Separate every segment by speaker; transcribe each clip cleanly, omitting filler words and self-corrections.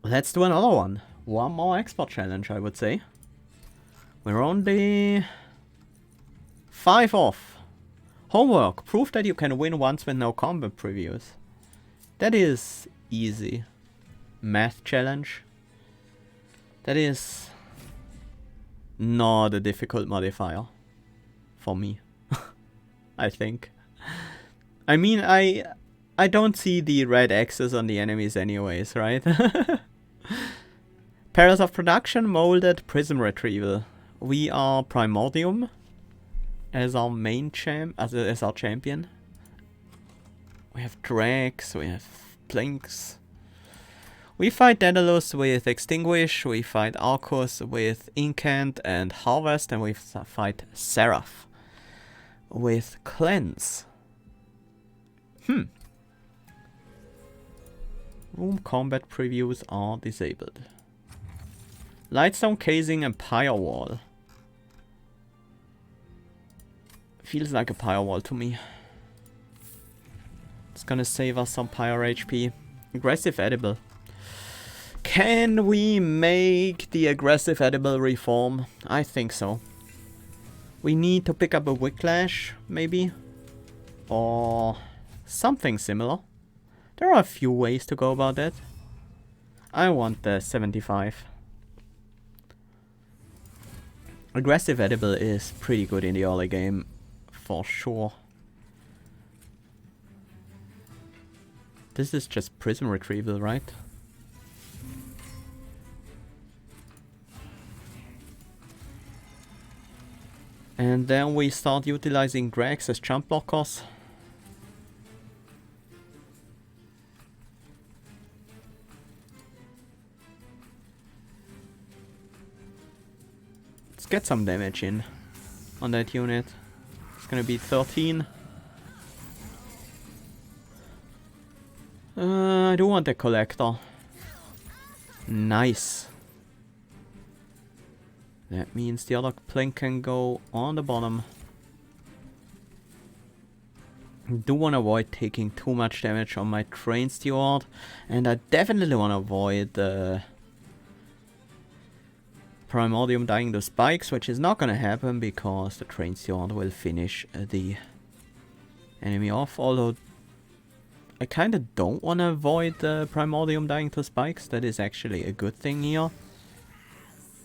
Speaker 1: Let's do another one. One more export challenge, I would say. We're only 5 off. Homework. Prove that you can win once with no combat previews. That is easy. Math challenge. That is not a difficult modifier. For me. I think. I mean, I don't see the red X's on the enemies anyways, right? Perils of Production, Molded, Prism Retrieval. We are Primordium as our main as our champion. We have Drags, we have Blinks. We fight Daedalus with Extinguish, we fight Arcus with Incant and Harvest, and we fight Seraph with Cleanse. Room combat previews are disabled. Lightstone Casing and Pyre Wall. Feels like a Pyre Wall to me. It's gonna save us some Pyre HP. Aggressive Edible. Can we make the Aggressive Edible reform? I think so. We need to pick up a Whiplash, maybe? Or something similar. There are a few ways to go about that. I want the 75. Aggressive Edible is pretty good in the early game, for sure. This is just Prism Retrieval, right? And then we start utilizing Drags as jump blockers. Let's get some damage in on that unit. It's gonna be 13. I do want a Collector. Nice. That means the other plank can go on the bottom. Do want to avoid taking too much damage on my Train Steward. And I definitely want to avoid the Primordium dying to spikes, which is not going to happen because the Train Steward will finish the enemy off. Although I kind of don't want to avoid the Primordium dying to spikes. That is actually a good thing here.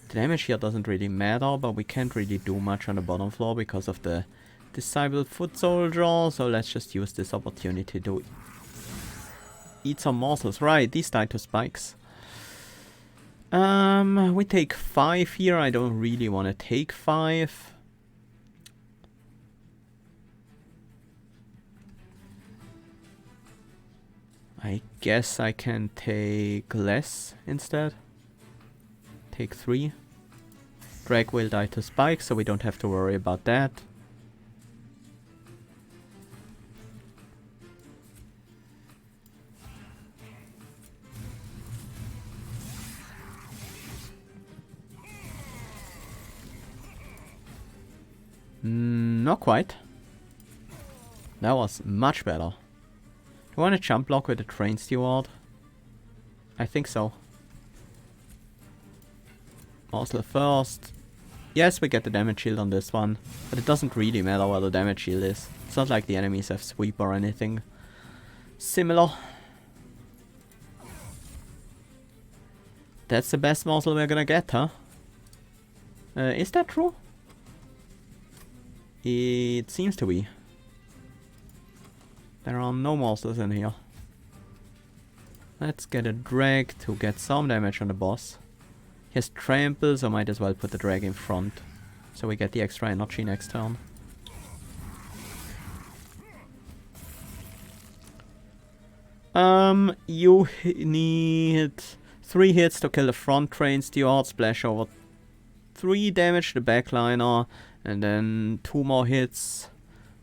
Speaker 1: The damage here doesn't really matter, but we can't really do much on the bottom floor because of the Disciple Foot Soldier. So let's just use this opportunity to eat some morsels. Right, these die to spikes. We take 5 here. I don't really want to take 5. I guess I can take less instead. Take 3. Drag will die to spikes, so we don't have to worry about that. Not quite. That was much better. Do you want to jump block with a Train Steward? I think so. Morsel first. Yes, we get the damage shield on this one, but it doesn't really matter what the damage shield is. It's not like the enemies have sweep or anything similar. That's the best morsel we're gonna get, huh? Is that true? It seems to be. There are no morsels in here. Let's get a drag to get some damage on the boss. He has trample, so might as well put the drag in front. So we get the extra energy next turn. You need 3 hits to kill the front Train Steward, splash over 3 damage to the backliner, and then 2 more hits.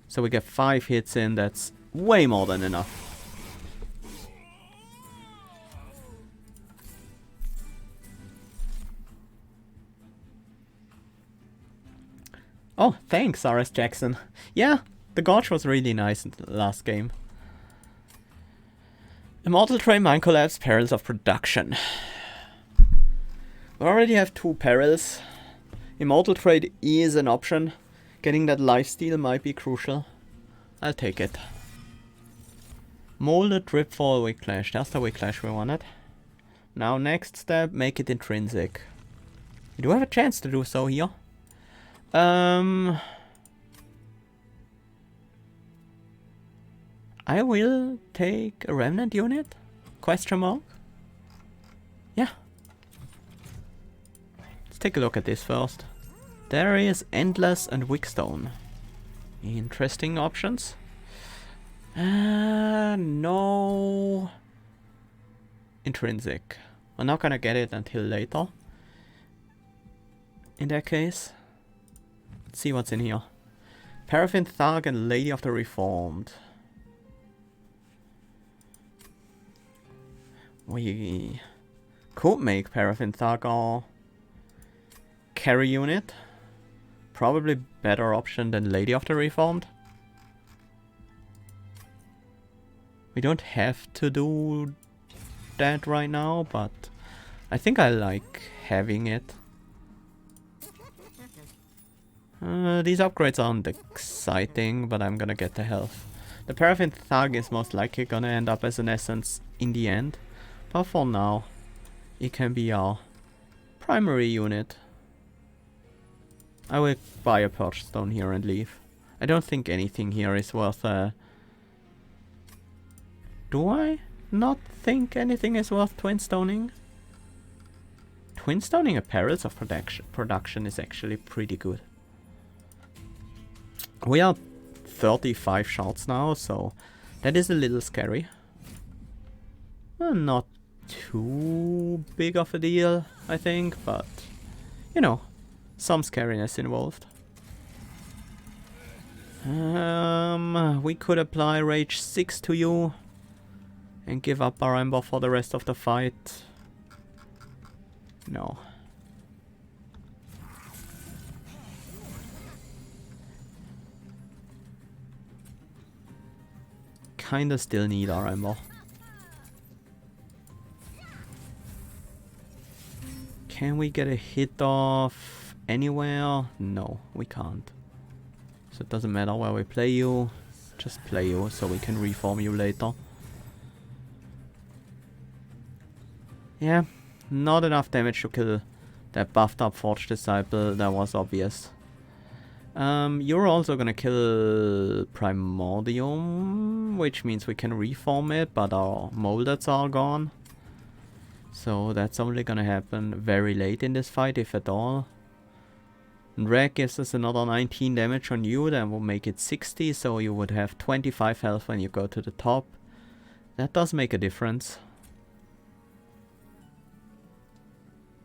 Speaker 1: So we get 5 hits in, that's way more than enough. Oh, thanks, RS Jackson. Yeah, the Gorge was really nice in the last game. Immortal Train, Mine Collapse, Perils of Production. We already have 2 perils. Immortal Trade is an option. Getting that lifesteal might be crucial. I'll take it. Molded Dripfall Wicklash. That's the Wicklash we wanted. Now next step, make it intrinsic. We do have a chance to do so here. I will take a Remnant unit? Question mark? Yeah. Let's take a look at this first. There is Endless and Wickstone. Interesting options. No. Intrinsic. We're not gonna get it until later. In that case. Let's see what's in here. Paraffin Thug and Lady of the Reformed. We could make Paraffin Thug our carry unit. Probably better option than Lady of the Reformed. We don't have to do that right now, but I think I like having it. These upgrades aren't exciting, but I'm gonna get the health. The Paraffin Thug is most likely gonna end up as an essence in the end, but for now, it can be our primary unit. I will buy a Purge Stone here and leave. I don't think anything here is worth Do I not think anything is worth Twin Stoning? Twin Stoning a Perils of Production is actually pretty good. We are 35 shards now, so that is a little scary. Not too big of a deal, I think, but you know, some scariness involved. We could apply Rage 6 to you and give up our Umbra for the rest of the fight. No. Kinda still need our Umbra. Can we get a hit off anywhere? No, we can't. So it doesn't matter where we play you. Just play you so we can reform you later. Yeah, not enough damage to kill that buffed up Forge Disciple, that was obvious. You're also gonna kill Primordium, which means we can reform it, but our moldeds are gone. So that's only gonna happen very late in this fight, if at all. And Red gives us another 19 damage on you, then we'll make it 60, so you would have 25 health when you go to the top. That does make a difference.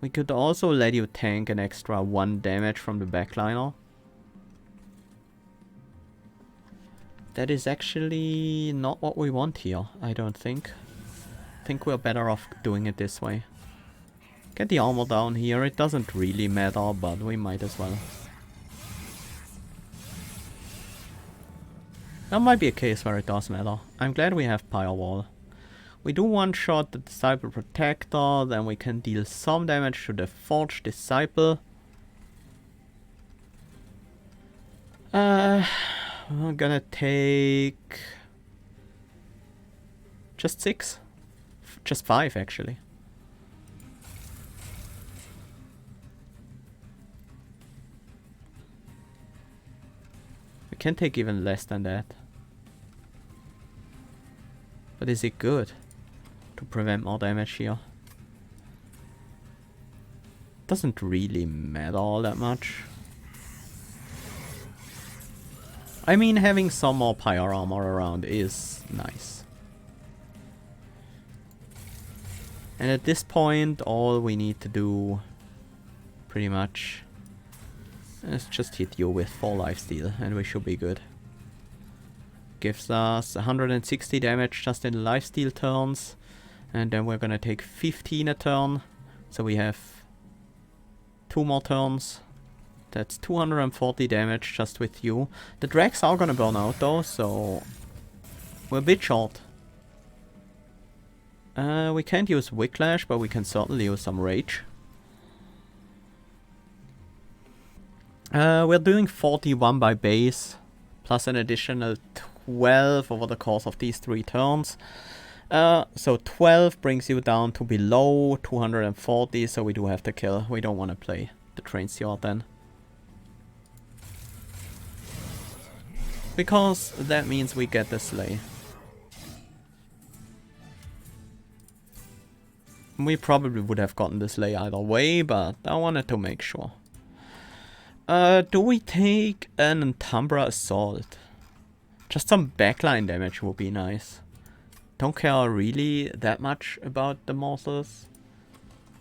Speaker 1: We could also let you tank an extra 1 damage from the backliner. That is actually not what we want here, I don't think. I think we're better off doing it this way. Get the armor down here, it doesn't really matter, but we might as well. That might be a case where it does matter. I'm glad we have Firewall. We do one-shot the Disciple Protector, then we can deal some damage to the Forged Disciple. I'm gonna take just 6. Just 5 actually. We can take even less than that. But is it good to prevent more damage here? Doesn't really matter all that much. I mean, having some more Pyre armor around is nice. And at this point, all we need to do, pretty much, is just hit you with 4 lifesteal, and we should be good. Gives us 160 damage just in lifesteal turns, and then we're gonna take 15 a turn, so we have 2 more turns. That's 240 damage just with you. The Drags are gonna burn out though, so we're a bit short. We can't use Wicklash, but we can certainly use some Rage. We're doing 41 by base, plus an additional 12 over the course of these 3 turns. So 12 brings you down to below 240, so we do have to kill. We don't want to play the Trained Yard then. Because that means we get the Slay. We probably would have gotten the Slay either way, but I wanted to make sure. Do we take an Umbra Assault? Just some backline damage would be nice. Don't care really that much about the morsels.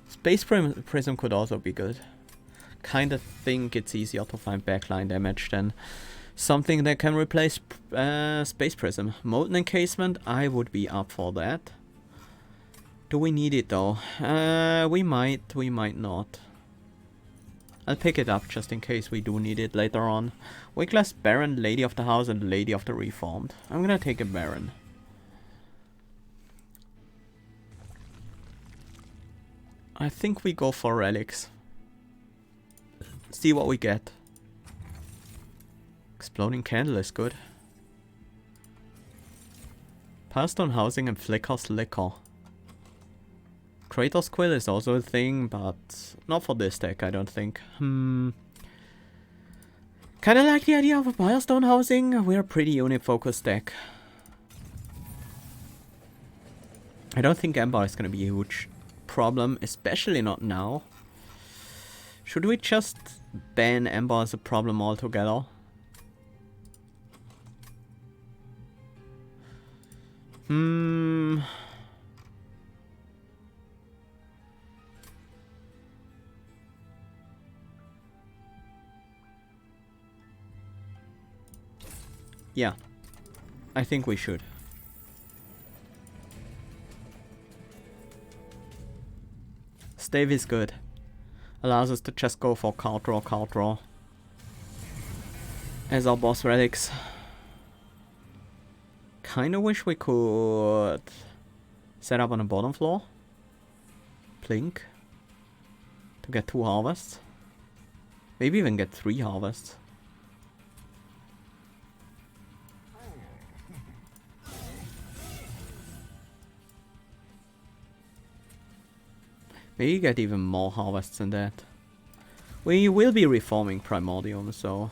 Speaker 1: Space Prism could also be good. Kinda think it's easier to find backline damage than something that can replace Space Prism. Molten Encasement, I would be up for that. Do we need it though? We might not. I'll pick it up just in case we do need it later on. Wickless, Baron, Lady of the House, and Lady of the Reformed. I'm gonna take a Baron. I think we go for relics. See what we get. Exploding Candle is good. Pilestone Housing and Flicker's Liquor. Kratos Quill is also a thing, but not for this deck, I don't think. Kinda like the idea of a Pilestone Housing. We're a pretty unit-focused deck. I don't think Ember is gonna be a huge problem, especially not now. Should we just ban Ember as a problem altogether? Yeah, I think we should. Stave is good. Allows us to just go for card draw. As our boss relics. Kinda wish we could set up on the bottom floor. Plink. To get 2 harvests. Maybe even get 3 harvests. Maybe get even more harvests than that. We will be reforming Primordium, so...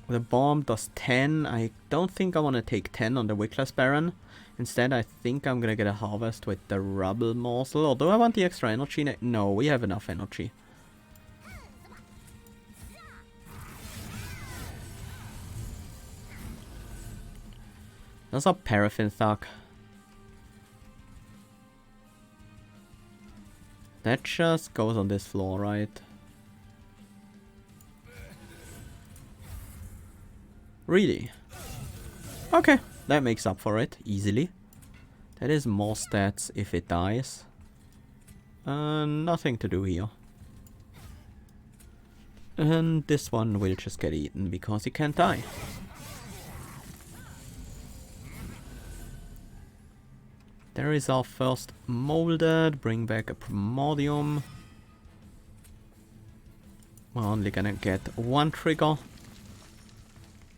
Speaker 1: The bomb does 10. I don't think I want to take 10 on the Wickless Baron. Instead, I think I'm gonna get a harvest with the Rubble Morsel. Or do I want the extra energy? No, we have enough energy. That's a Paraffin Thug. That just goes on this floor, right? Really? Okay, that makes up for it, easily. That is more stats if it dies. Nothing to do here. And this one will just get eaten because he can't die. There is our first molded. Bring back a Primordium. We're only gonna get 1 trigger.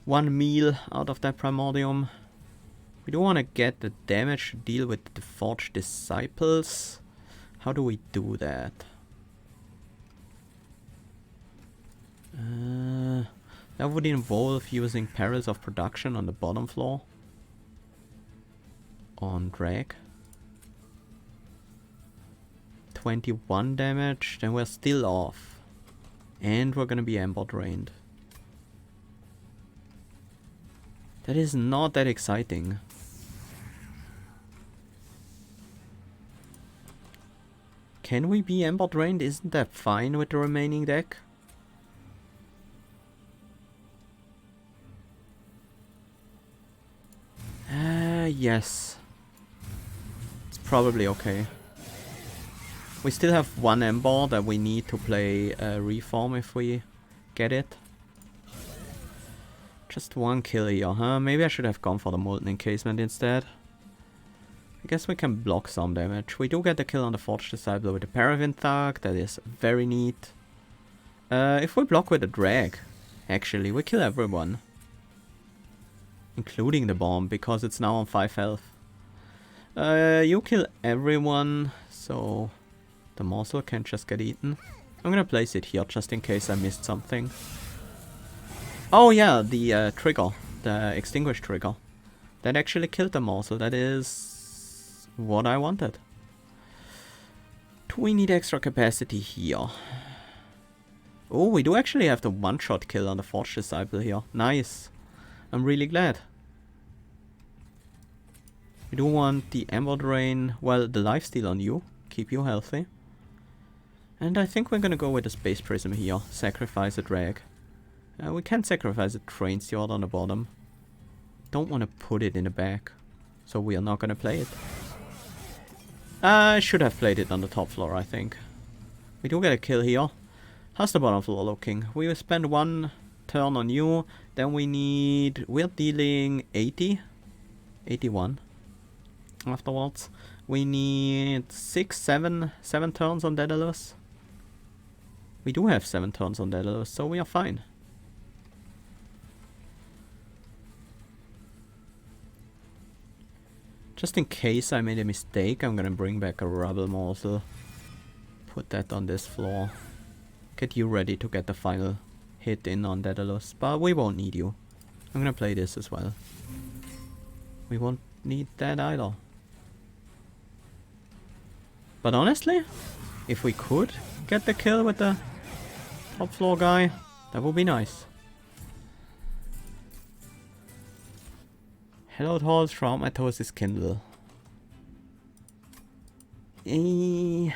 Speaker 1: 1 meal out of that Primordium. We do want to get the damage to deal with the Forged Disciples. How do we do that? That would involve using Perils of Production on the bottom floor. On drag. 21 damage, then we're still off. And we're gonna be Ember Drained. That is not that exciting. Can we be Ember Drained? Isn't that fine with the remaining deck? Yes. It's probably okay. We still have 1 Ember that we need to play Reform if we get it. Just 1 kill here, huh? Maybe I should have gone for the Molten Encasement instead. I guess we can block some damage. We do get the kill on the Forge Disciple with the Paraffin Thug. That is very neat. If we block with a drag, actually, we kill everyone. Including the bomb, because it's now on 5 health. You kill everyone, so the morsel can just get eaten. I'm gonna place it here just in case I missed something. Oh yeah, the trigger, the extinguish trigger. That actually killed the morsel. That is what I wanted. Do we need extra capacity here? Oh, we do actually have the one-shot kill on the Forge Disciple here. Nice. I'm really glad. We do want the Ember Drain, well, the lifesteal on you. Keep you healthy. And I think we're gonna go with the Space Prism here. Sacrifice a drag. We can sacrifice a Train Sword on the bottom. Don't want to put it in the back. So we are not gonna play it. I should have played it on the top floor, I think. We do get a kill here. How's the bottom floor looking? We will spend 1 turn on you. Then we need... We're dealing 80? 81. Afterwards. We need 7 turns on Daedalus. We do have 7 turns on Daedalus, so we are fine. Just in case I made a mistake, I'm gonna bring back a Rubble Morsel. Put that on this floor. Get you ready to get the final hit in on Daedalus, but we won't need you. I'm gonna play this as well. We won't need that either. But honestly, if we could get the kill with the top floor guy, that would be nice. Hallowed Halls, Traumatosis Kindle. I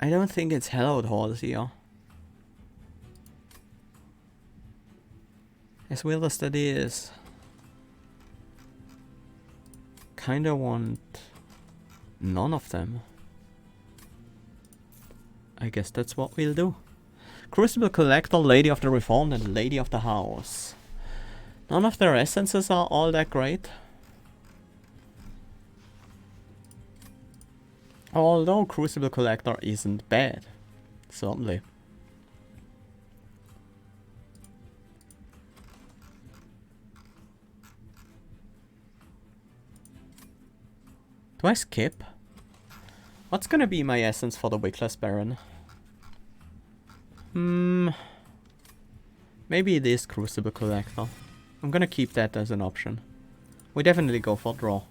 Speaker 1: don't think it's Hallowed Halls here. As weird as that is. Kinda want none of them. I guess that's what we'll do. Crucible Collector, Lady of the Reformed, and Lady of the House. None of their essences are all that great. Although Crucible Collector isn't bad. Certainly. Do I skip? What's gonna be my essence for the Wickless Baron? Maybe it is Crucible Collector. I'm gonna keep that as an option. We definitely go for draw.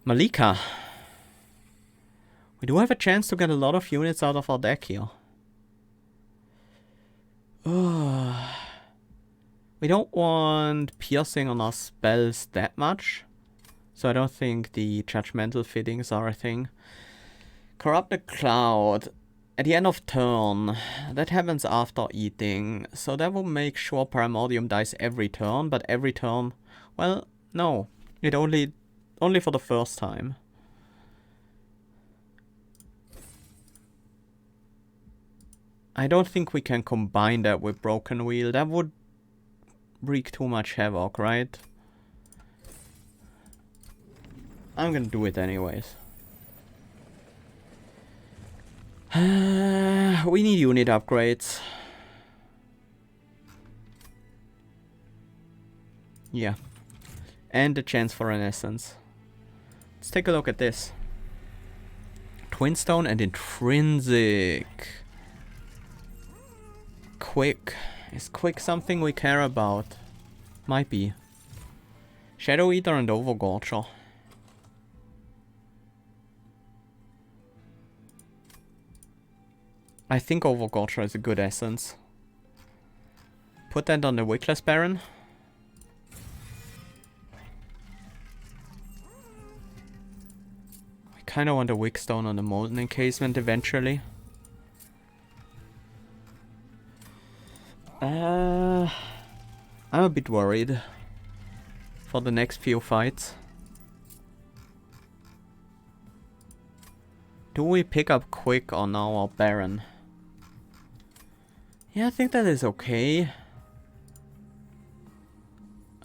Speaker 1: Malika. We do have a chance to get a lot of units out of our deck here. We don't want piercing on our spells that much. So I don't think the judgmental fittings are a thing. Corrupt the Cloud. At the end of turn. That happens after eating. So that will make sure Paramordium dies every turn. But every turn... Well, no. It only for the first time. I don't think we can combine that with Broken Wheel. That would wreak too much havoc, right? I'm gonna do it anyways. We need unit upgrades. Yeah. And a chance for an essence. Let's take a look at this. Twinstone and Intrinsic. Quick. Is Quick something we care about? Might be. Shadow Eater and Overgorger. I think Overgorger is a good essence. Put that on the Wickless Baron. I kinda want a Wickstone on the Molten Encasement eventually. I'm a bit worried for the next few fights. Do we pick up Quick on our Baron? Yeah, I think that is okay.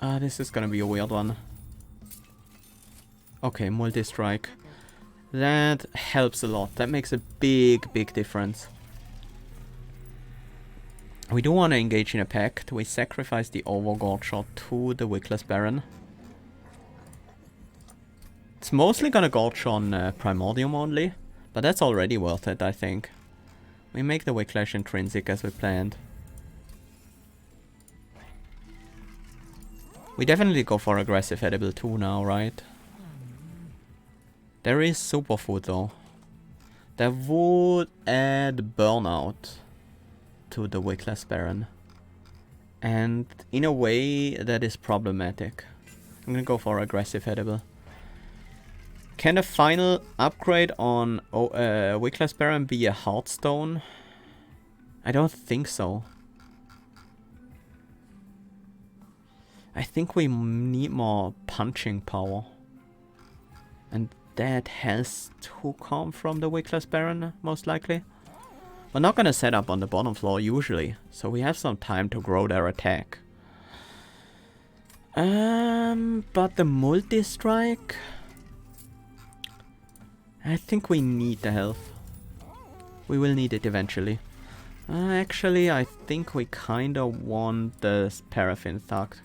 Speaker 1: This is gonna be a weird one. Okay, multi-strike. That helps a lot. That makes a big, big difference. We do want to engage in a pact. We sacrifice the Overgod shot to the Wickless Baron. It's mostly gonna gorge on Primordium only, but that's already worth it, I think. We make the Wicklash intrinsic as we planned. We definitely go for aggressive edible too now, right? There is superfood though. That would add burnout to the Wickless Baron. And in a way that is problematic. I'm gonna go for aggressive edible. Can the final upgrade on Wickless Baron be a Heartstone? I don't think so. I think we need more punching power. And that has to come from the Wickless Baron, most likely. We're not gonna set up on the bottom floor usually, so we have some time to grow their attack. But the multi-strike... I think we need the health. We will need it eventually. Actually, I think we kinda want the Paraffin Thug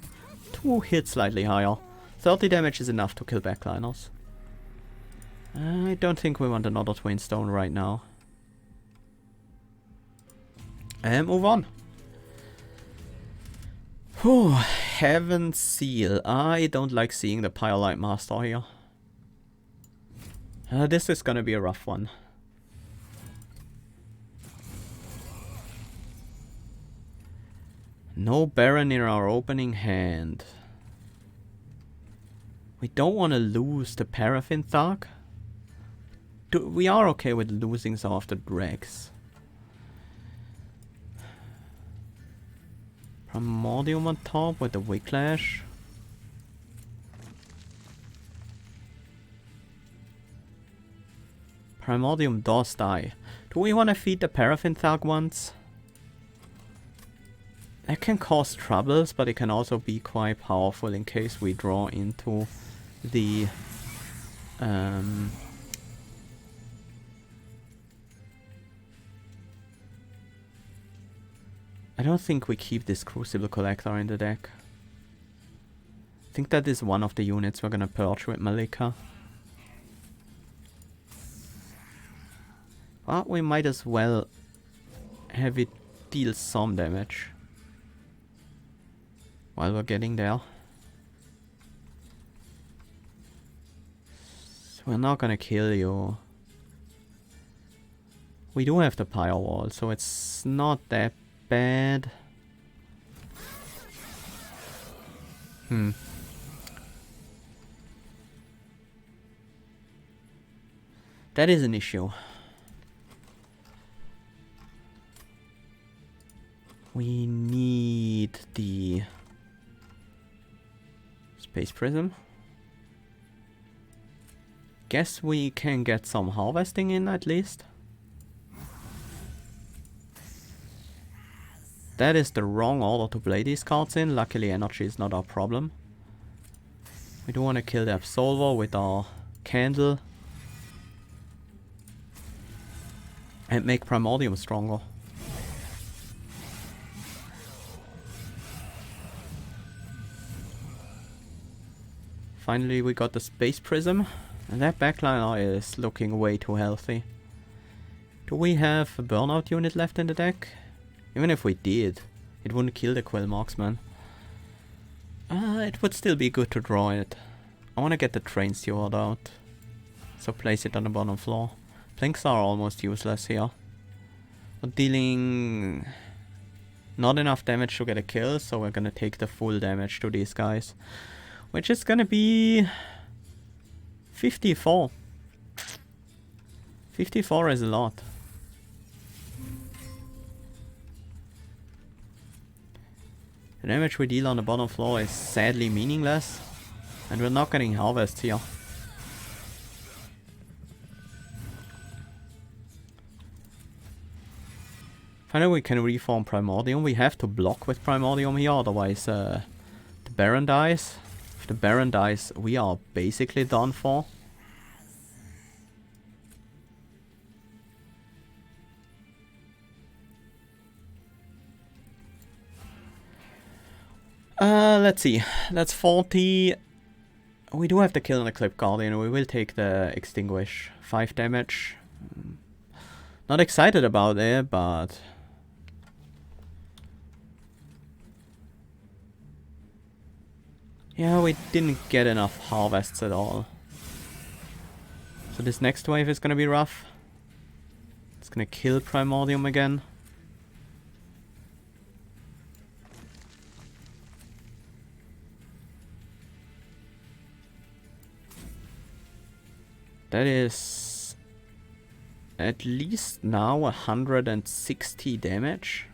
Speaker 1: to hit slightly higher. 30 damage is enough to kill backliners. I don't think we want another Twin Stone right now. And move on. Whew, Heaven's Seal. I don't like seeing the Pyrelite Master here. This is gonna be a rough one. No Baron in our opening hand. We don't want to lose the Paraffin Thug. We are okay with losing some of the dregs. Primordium on top with the Wicklash. Primordium does die. Do we want to feed the Paraffin Thug once? That can cause troubles, but it can also be quite powerful in case we draw into the... I don't think we keep this Crucible Collector in the deck. I think that is one of the units we're gonna purge with Malika. But we might as well have it deal some damage. While we're getting there. So we're not gonna kill you. We do have the Pyre Wall, so it's not that bad. That is an issue. We need the Space Prism. Guess we can get some harvesting in at least. That is the wrong order to play these cards in. Luckily energy is not our problem. We do want to kill the Absolver with our Candle. And make Primordium stronger. Finally we got the Space Prism. And that backliner is looking way too healthy. Do we have a Burnout unit left in the deck? Even if we did, it wouldn't kill the Quill Marksman. It would still be good to draw it. I want to get the Train Steward out. So place it on the bottom floor. Blinks are almost useless here. But dealing not enough damage to get a kill, so we're gonna take the full damage to these guys. Which is gonna be 54. 54 is a lot. The damage we deal on the bottom floor is sadly meaningless. And we're not getting harvests here. Finally we can reform Primordium. We have to block with Primordium here, otherwise the Baron dies. If the Baron dies, we are basically done for. Let's see. That's 40. We do have to kill an Eclipse Guardian. We will take the Extinguish. 5 damage. Not excited about it, but... yeah, we didn't get enough harvests at all. So this next wave is gonna be rough. It's gonna kill Primordium again. That is at least now 160 damage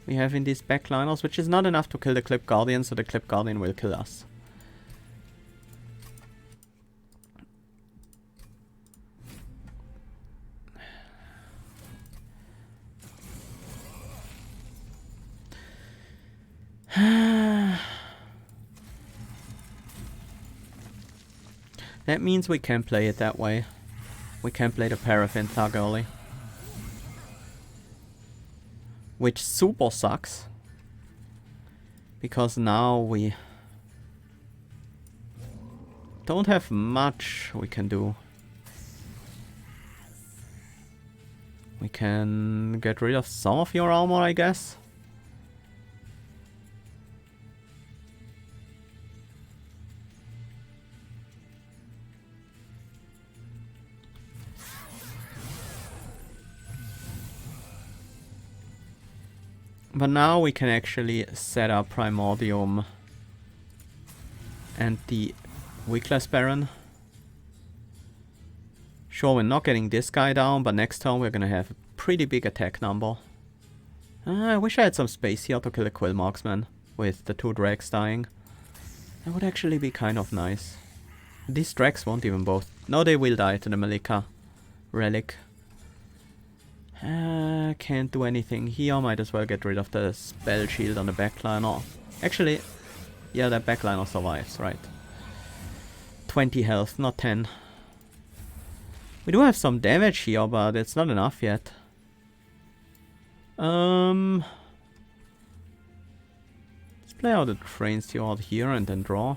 Speaker 1: we have in these backliners, which is not enough to kill the Clip Guardian, so the Clip Guardian will kill us. That means we can play it that way. We can play the Paraffin Thug early. Which super sucks. Because now we don't have much we can do. We can get rid of some of your armor, I guess. But now we can actually set up Primordium and the Weakless Baron. Sure, we're not getting this guy down, but next turn we're gonna have a pretty big attack number. I wish I had some space here to kill a Quill Marksman with the 2 Drags dying. That would actually be kind of nice. These Drags won't even both... no, they will die to the Malika relic. Can't do anything here. Might as well get rid of the spell shield on the backliner. Actually, yeah, that backliner survives, right. 20 health, not 10. We do have some damage here, but it's not enough yet. Let's play out the Train Steward here and then draw.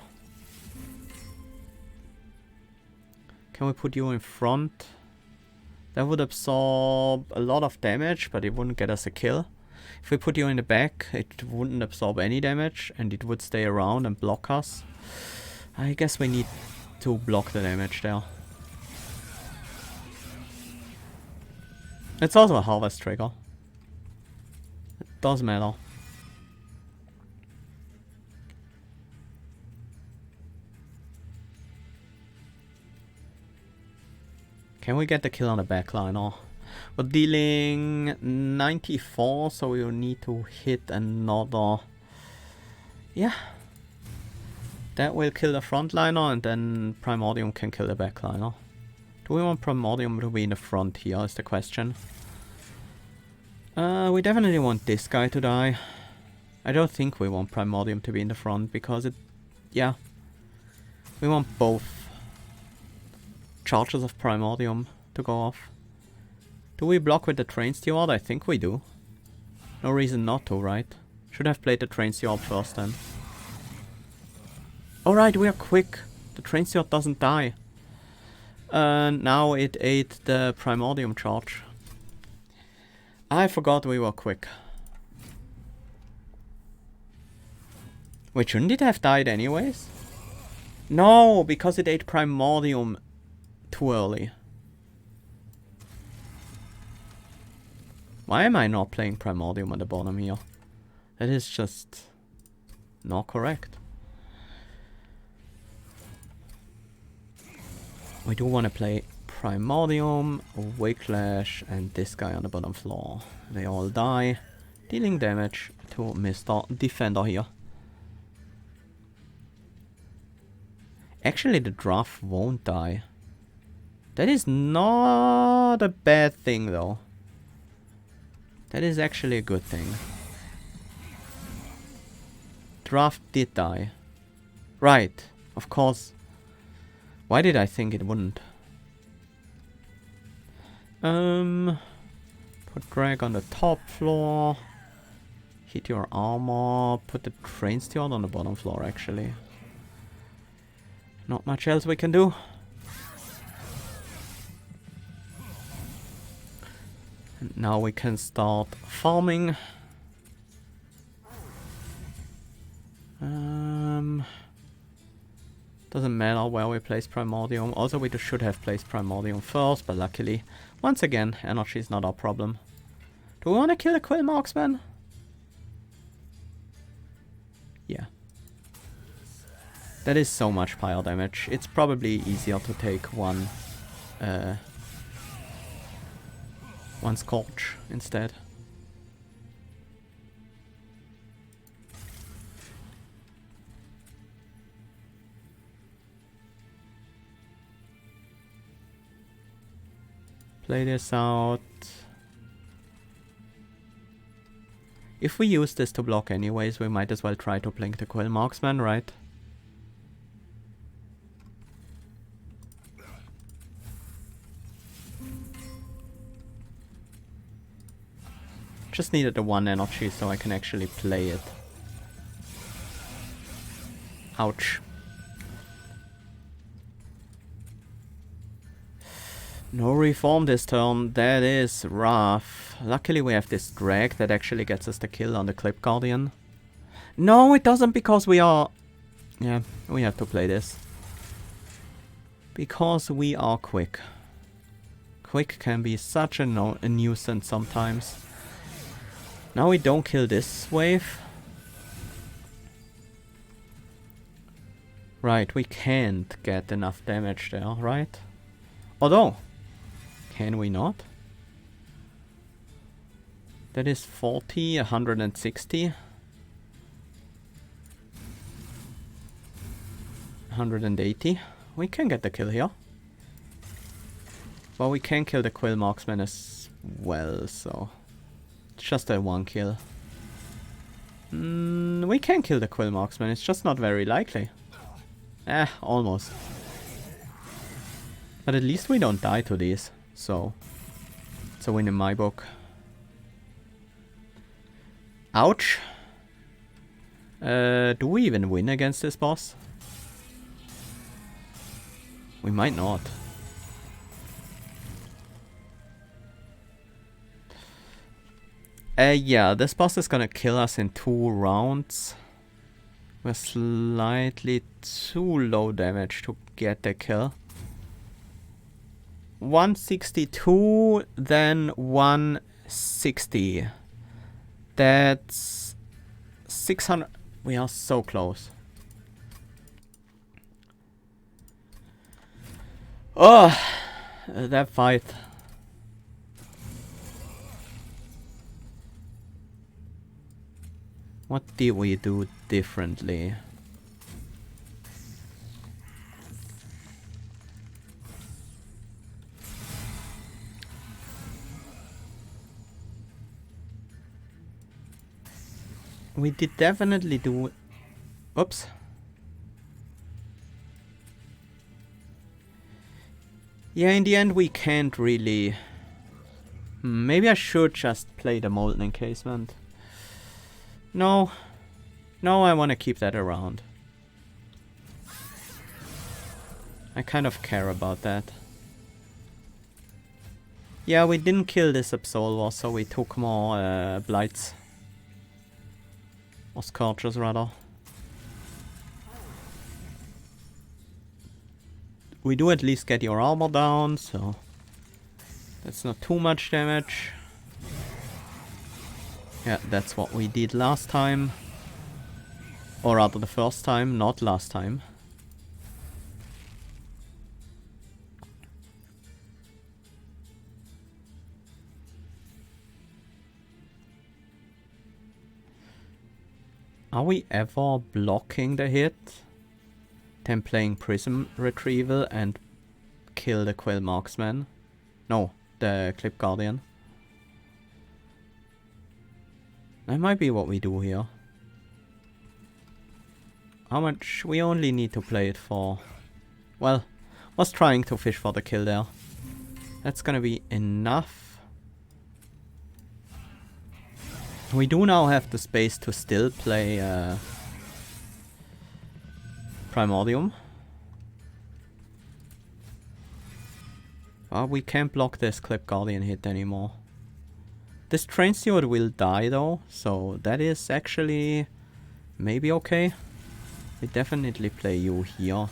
Speaker 1: Can we put you in front? That would absorb a lot of damage, but it wouldn't get us a kill. If we put you in the back, it wouldn't absorb any damage, and it would stay around and block us. I guess we need to block the damage there. It's also a Harvest trigger. It does matter. Can we get the kill on the backliner? We're dealing 94, so we will need to hit another... yeah. That will kill the frontliner, and then Primordium can kill the backliner. Do we want Primordium to be in the front here is the question. We definitely want this guy to die. I don't think we want Primordium to be in the front, because it... yeah. We want both charges of Primordium to go off. Do we block with the Train Steward? I think we do. No reason not to, right? Should have played the Train Steward first then. Alright, we are quick. The Train Steward doesn't die. Now it ate the Primordium charge. I forgot we were quick. Wait, shouldn't it have died anyways? No, because it ate Primordium too early. Why am I not playing Primordium at the bottom here? That is just not correct. We do want to play Primordium, Wakelash, and this guy on the bottom floor. They all die, dealing damage to Mr. Defender here. Actually, the Draft won't die. That is not a bad thing, though. That is actually a good thing. Draft did die. Right, of course. Why did I think it wouldn't? Put drag on the top floor. Hit your armor. Put the train steward on the bottom floor, actually. Not much else we can do. And now we can start farming. Doesn't matter where we place Primordium. Also, we should have placed Primordium first, but luckily, once again, energy is not our problem. Do we want to kill the Quill Marksman? Yeah. That is so much fire damage. It's probably easier to take one Scorch instead. Play this out. If we use this to block anyways, we might as well try to blink the Quill Marksman, right? Just needed the 1 energy so I can actually play it. Ouch. No reform this turn. That is rough. Luckily we have this drag that actually gets us the kill on the Clip Guardian. No, it doesn't, because we are... Yeah, we have to play this. Because we are quick. Quick can be such a nuisance sometimes. Now we don't kill this wave. Right, we can't get enough damage there, right? Although... Can we not? That is 40, 160. 180. We can get the kill here. But we can kill the Quill Marksman as well, so... It's just a 1 kill. We can kill the Quill Marksman, it's just not very likely. Almost. But at least we don't die to these. So, it's a win in my book. Ouch. Do we even win against this boss? We might not. Yeah, this boss is gonna kill us in 2 rounds. We're slightly too low damage to get the kill. 162, then 160. That's 600. We are so close. Oh, that fight. What did we do differently? We did definitely do... Oops. Yeah, in the end we can't really... Maybe I should just play the Molten Encasement. No. No, I want to keep that around. I kind of care about that. Yeah, we didn't kill this Absolver, so we took more Blights. Or Scorches, rather. We do at least get your armor down, so... That's not too much damage. Yeah, that's what we did last time. Or rather the first time, not last time. Are we ever blocking the hit? Then playing Prism Retrieval and kill the Quill Marksman? No, the Clip Guardian. That might be what we do here. How much? We only need to play it for... Well, was trying to fish for the kill there. That's gonna be enough. We do now have the space to still play Primordium. Well, we can't block this Clip Guardian hit anymore. This Train Steward will die though, so that is actually maybe okay. We definitely play you here.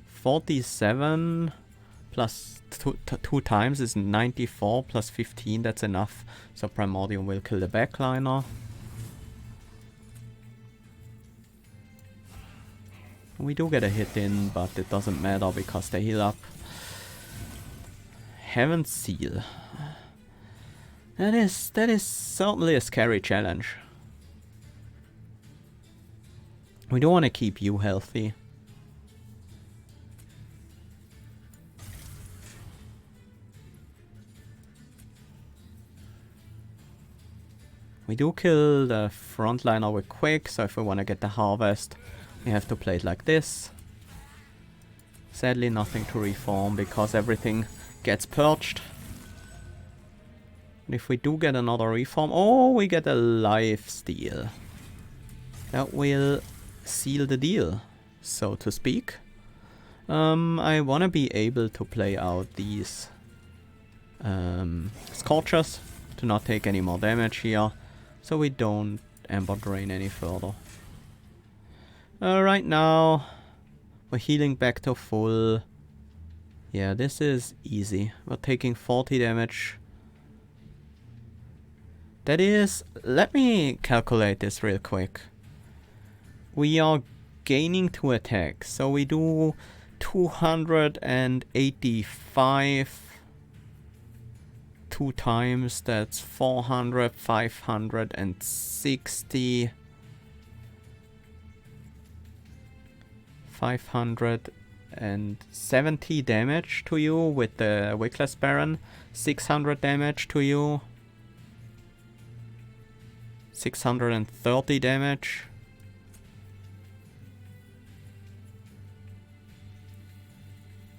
Speaker 1: 47 plus two times is 94 plus 15, that's enough. So Primordium will kill the backliner. We do get a hit in, but it doesn't matter because they heal up. Heaven's Seal. That is certainly a scary challenge. We do want to keep you healthy. We do kill the frontliner with quick, so if we want to get the harvest, we have to play it like this. Sadly nothing to reform because everything gets purged. And if we do get another reform, oh, we get a life steal. That will seal the deal, so to speak. I want to be able to play out these Scorchers to not take any more damage here, so we don't Ember Drain any further. Right now, we're healing back to full. Yeah, this is easy. We're taking 40 damage. That is... Let me calculate this real quick. We are gaining 2 attacks, so we do 285 2 times. That's 400, 560... 570 damage to you with the Wickless Baron, 600 damage to you, 630 damage,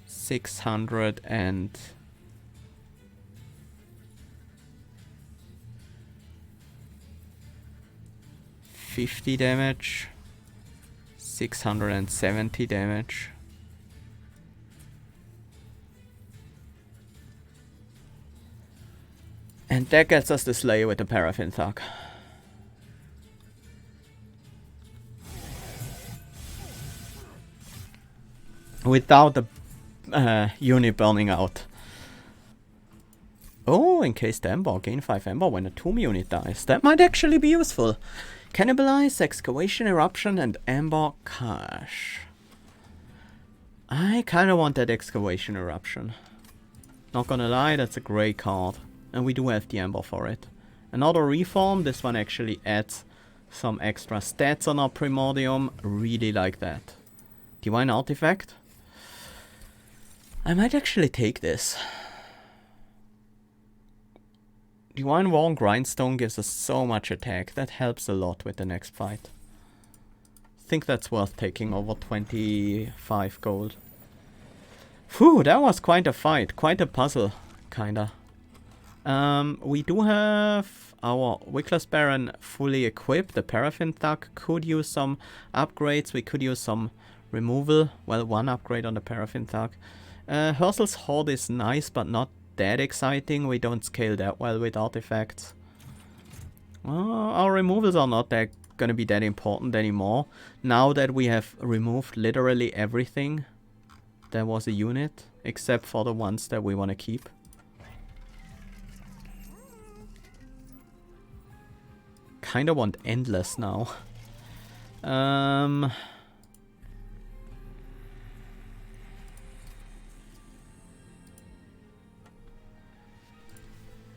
Speaker 1: 650 damage, 670 damage. And that gets us the Slayer with the Paraffin Thug. Without the unit burning out. Oh, encased Ember. Gain 5 Ember when a Tomb unit dies. That might actually be useful. Cannibalize, Excavation Eruption, and Ember Cache. I kinda want that Excavation Eruption. Not gonna lie, that's a great card. And we do have the Ember for it. Another Reform, this one actually adds some extra stats on our Primordium. Really like that. Divine Artifact. I might actually take this. Divine Worn Grindstone gives us so much attack. That helps a lot with the next fight. I think that's worth taking over 25 gold. Phew, that was quite a fight. Quite a puzzle, kinda. We do have our Wickless Baron fully equipped. The Paraffin Thug could use some upgrades. We could use some removal. Well, one upgrade on the Paraffin Thug. Hursel's Horde is nice, but not that exciting. We don't scale that well with artifacts. Our removals are not that gonna be that important anymore. Now that we have removed literally everything, there was a unit, except for the ones that we want to keep. Kinda want Endless now.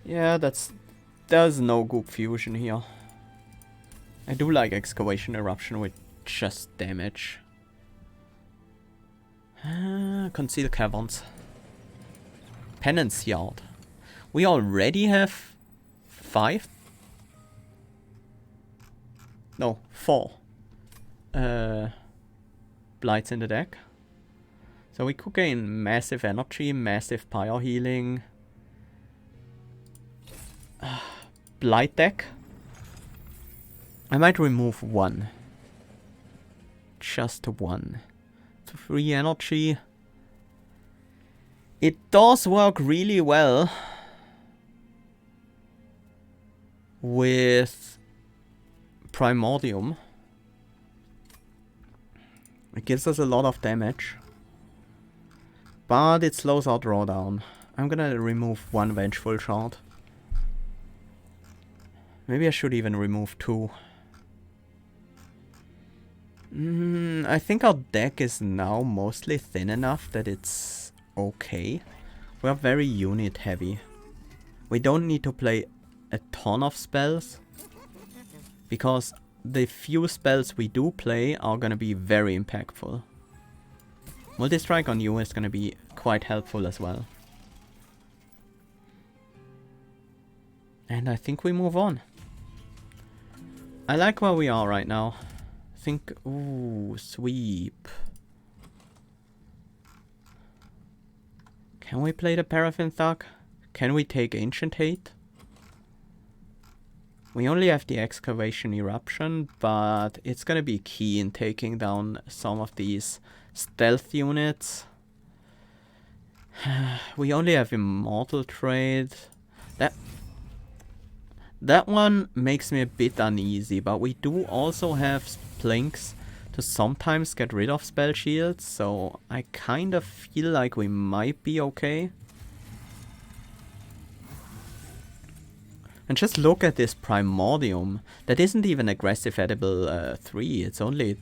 Speaker 1: Yeah, there's no Goop Fusion here. I do like Excavation Eruption with just damage. Conceal Caverns. Penance Yard. We already have 5? No, 4 blights in the deck. So we could gain massive energy, massive pyre healing. Blight deck. I might remove 1. Just 1. To 3 energy. It does work really well with Primordium. It gives us a lot of damage. But it slows our drawdown. I'm gonna remove 1 Vengeful Shard. Maybe I should even remove 2. I think our deck is now mostly thin enough that it's okay. We're very unit heavy. We don't need to play a ton of spells, because the few spells we do play are gonna be very impactful. Multi-strike on you is gonna be quite helpful as well. And I think we move on. I like where we are right now. Think, ooh, sweep. Can we play the Paraffin Thug? Can we take Ancient Hate? We only have the Excavation Eruption, but it's gonna be key in taking down some of these stealth units. We only have Immortal Trade. That one makes me a bit uneasy, but we do also have Plinks to sometimes get rid of spell shields, so I kind of feel like we might be okay. And just look at this Primordium. That isn't even aggressive edible 3, it's only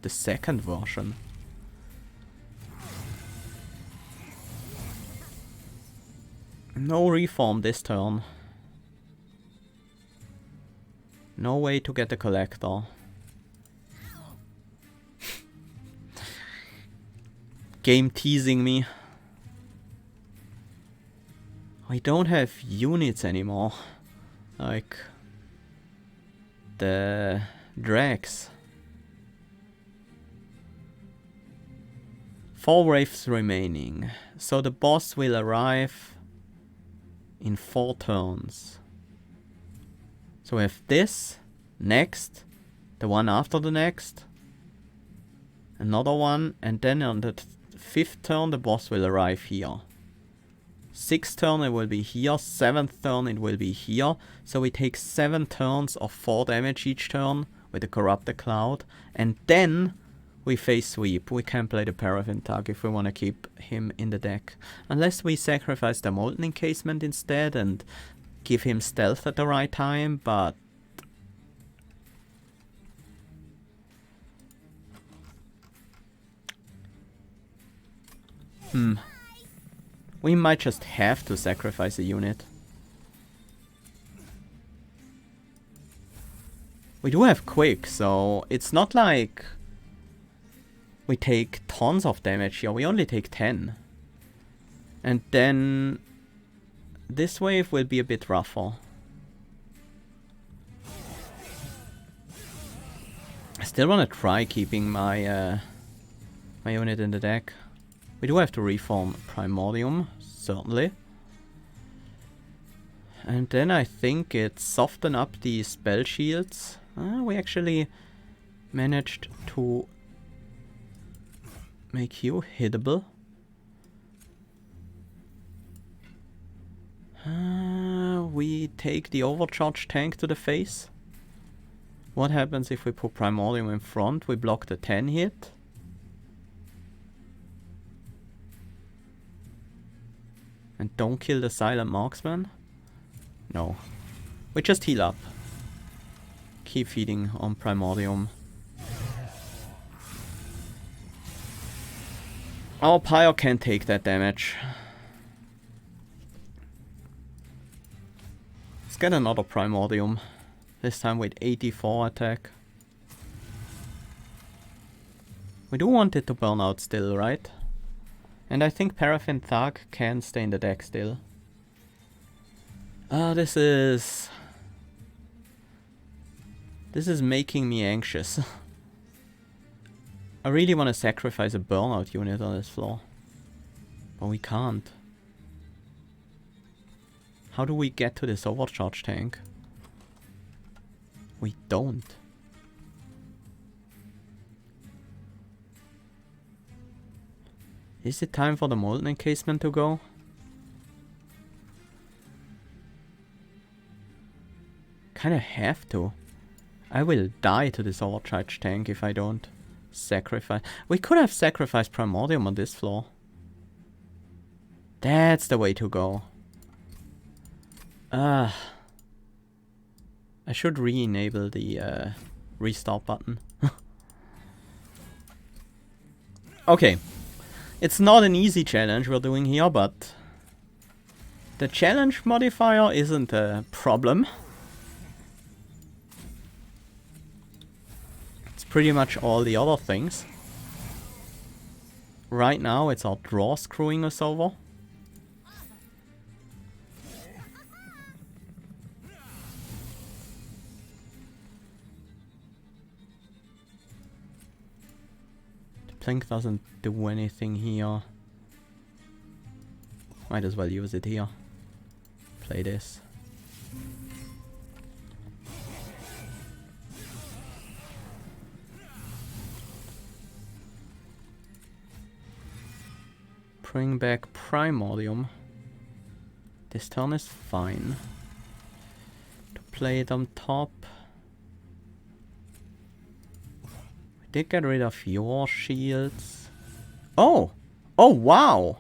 Speaker 1: the second version. No reform this turn. No way to get the Collector. Game teasing me. We don't have units anymore. Like the Drags. 4 waves remaining. So the boss will arrive in 4 turns. So we have this, next, the one after the next, another one, and then on the 5th turn the boss will arrive here. 6th turn it will be here, 7th turn it will be here, so we take 7 turns of 4 damage each turn with the Corrupted Cloud, and then we face sweep. We can play the Paraffin Thug if we want to keep him in the deck. Unless we sacrifice the Molten Encasement instead and give him stealth at the right time, but we might just have to sacrifice a unit. We do have Quick, so it's not like we take tons of damage here. We only take 10. And then this wave will be a bit rougher. I still want to try keeping my my unit in the deck. We do have to reform Primordium, certainly. And then I think it soften up the spell shields. We actually managed to make you hittable. We take the Overcharge tank to the face. What happens if we put Primordium in front? We block the 10 hit. And don't kill the Silent Marksman? No. We just heal up. Keep feeding on Primordium. Our Pyre can take that damage. Let's get another Primordium. This time with 84 attack. We do want it to burn out still, right? And I think Paraffin Thug can stay in the deck still. This is This is making me anxious. I really want to sacrifice a burnout unit on this floor. But we can't. How do we get to this overcharge tank? We don't. Is it time for the molten encasement to go? Kinda have to. I will die to this overcharge tank if I don't sacrifice. We could have sacrificed Primordium on this floor. That's the way to go. I should re-enable the restart button. Okay. It's not an easy challenge we're doing here, but the challenge modifier isn't a problem. It's pretty much all the other things. Right now it's our draw screwing us over. Plink doesn't do anything here. Might as well use it here. Play this. Bring back Primordium. This turn is fine. To play it on top. Did get rid of your shields. Oh! Oh, wow!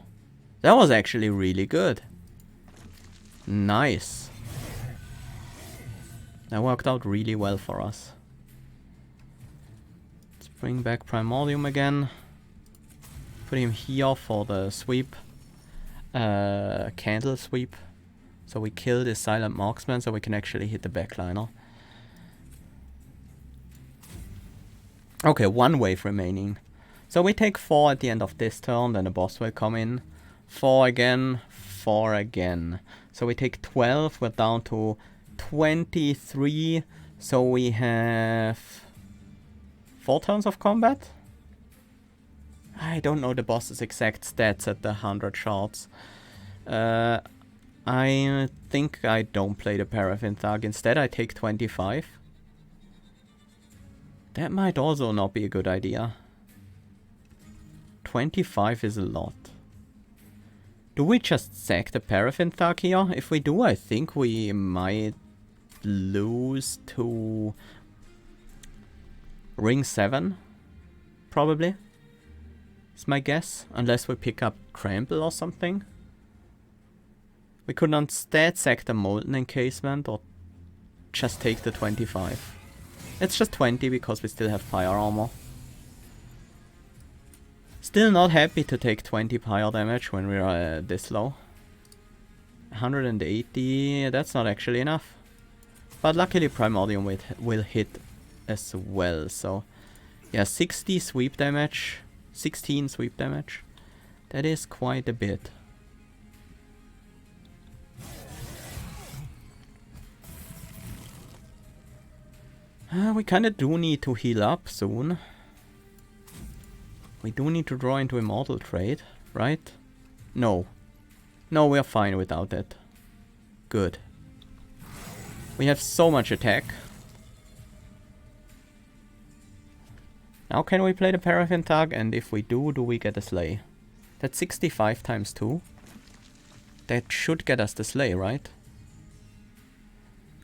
Speaker 1: That was actually really good. Nice. That worked out really well for us. Let's bring back Primordium again. Put him here for the sweep. Candle sweep. So we kill this silent marksman so we can actually hit the backliner. Okay, one wave remaining. So we take 4 at the end of this turn, then the boss will come in. 4 again, 4 again. So we take 12, we're down to 23. So we have 4 turns of combat? I don't know the boss's exact stats at the 100 shards. I think I don't play the Paraffin Thug. Instead I take 25. That might also not be a good idea. 25 is a lot. Do we just sack the Paraffin Thug here? If we do, I think we might lose to Ring 7. Probably. Is my guess. Unless we pick up Trample or something. We could instead sack the Molten Encasement or just take the 25. It's just 20 because we still have fire armor. Still not happy to take 20 fire damage when we're this low. 180, that's not actually enough. But luckily Primordium will hit as well, so... Yeah, 60 sweep damage, 16 sweep damage. That is quite a bit. We kinda do need to heal up soon. We do need to draw into Immortal Trade, right? No. No, we're fine without that. Good. We have so much attack. Now can we play the Paraffin Thug? And if we do we get a Slay? That's 65 times 2. That should get us the Slay, right?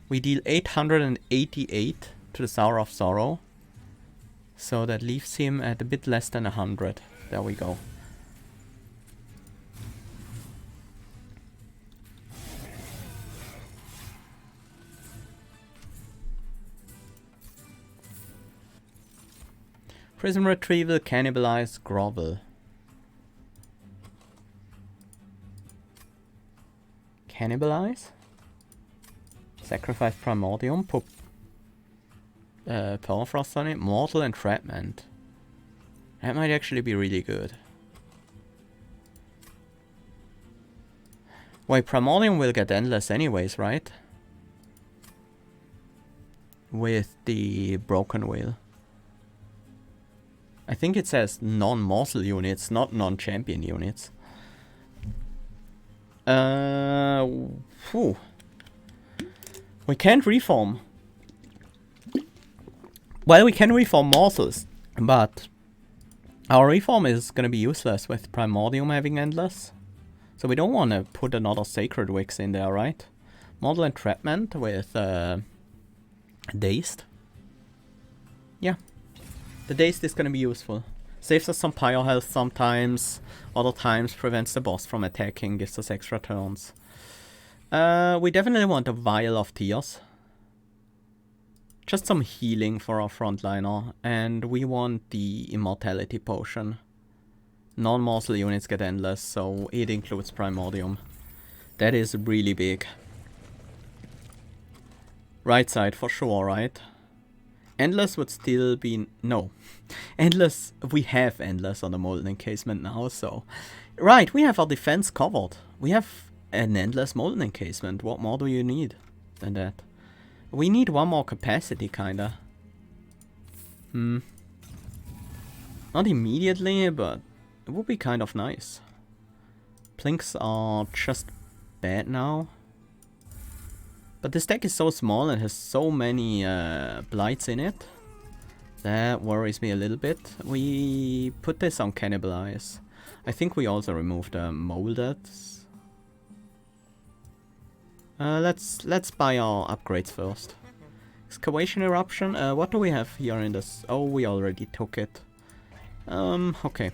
Speaker 1: We deal 888 to the Sour of Sorrow. So that leaves him at a bit less than 100. There we go. Prism Retrieval, Cannibalize, Grovel. Cannibalize? Sacrifice Primordium, put Permafrost on it, Mortal Entrapment. That might actually be really good. Wait, Primordium will get endless anyways, right? with the Broken Wheel. I think it says non-morsel units, not non-champion units. Whew. We can't reform. Well, we can reform morsels, but our reform is gonna be useless with Primordium having Endless. So we don't want to put another Sacred Wicks in there, right? Model Entrapment with Dazed. Yeah. The Dazed is gonna be useful. Saves us some Pyro health sometimes. Other times prevents the boss from attacking, gives us extra turns. We definitely want a Vial of Tears. Just some healing for our frontliner. And we want the Immortality Potion. Non-morsel units get Endless, so it includes Primordium. That is really big. Right side for sure, right? Endless would still be... no. Endless... we have Endless on the Molten Encasement now, so... Right, we have our defense covered. We have an Endless Molten Encasement. What more do you need than that? We need one more capacity, kinda. Not immediately, but... it would be kind of nice. Plinks are just bad now. But this deck is so small and has so many blights in it. That worries me a little bit. We put this on Cannibalize. I think we also removed Molded. Let's buy our upgrades first. Excavation Eruption. What do we have here in this? Oh, we already took it. Okay.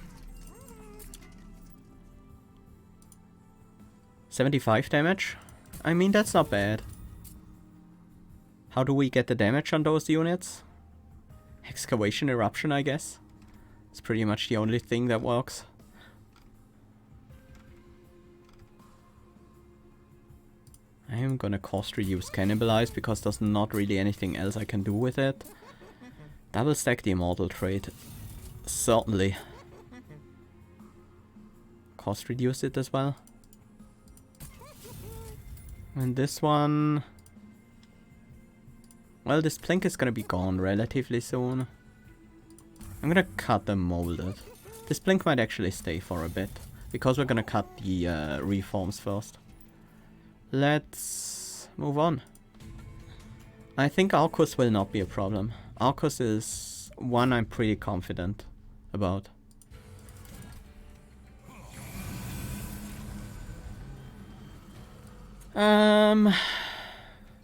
Speaker 1: 75 damage. I mean, that's not bad. How do we get the damage on those units? Excavation Eruption, I guess. It's pretty much the only thing that works. I am gonna cost reduce Cannibalize because there's not really anything else I can do with it. Double stack the Immortal trait. Certainly. Cost reduce it as well. And this one... well, this Plink is gonna be gone relatively soon. I'm gonna cut the Molded. This Plink might actually stay for a bit, because we're gonna cut the reforms first. Let's move on. I think Arcus will not be a problem. Arcus is one I'm pretty confident about.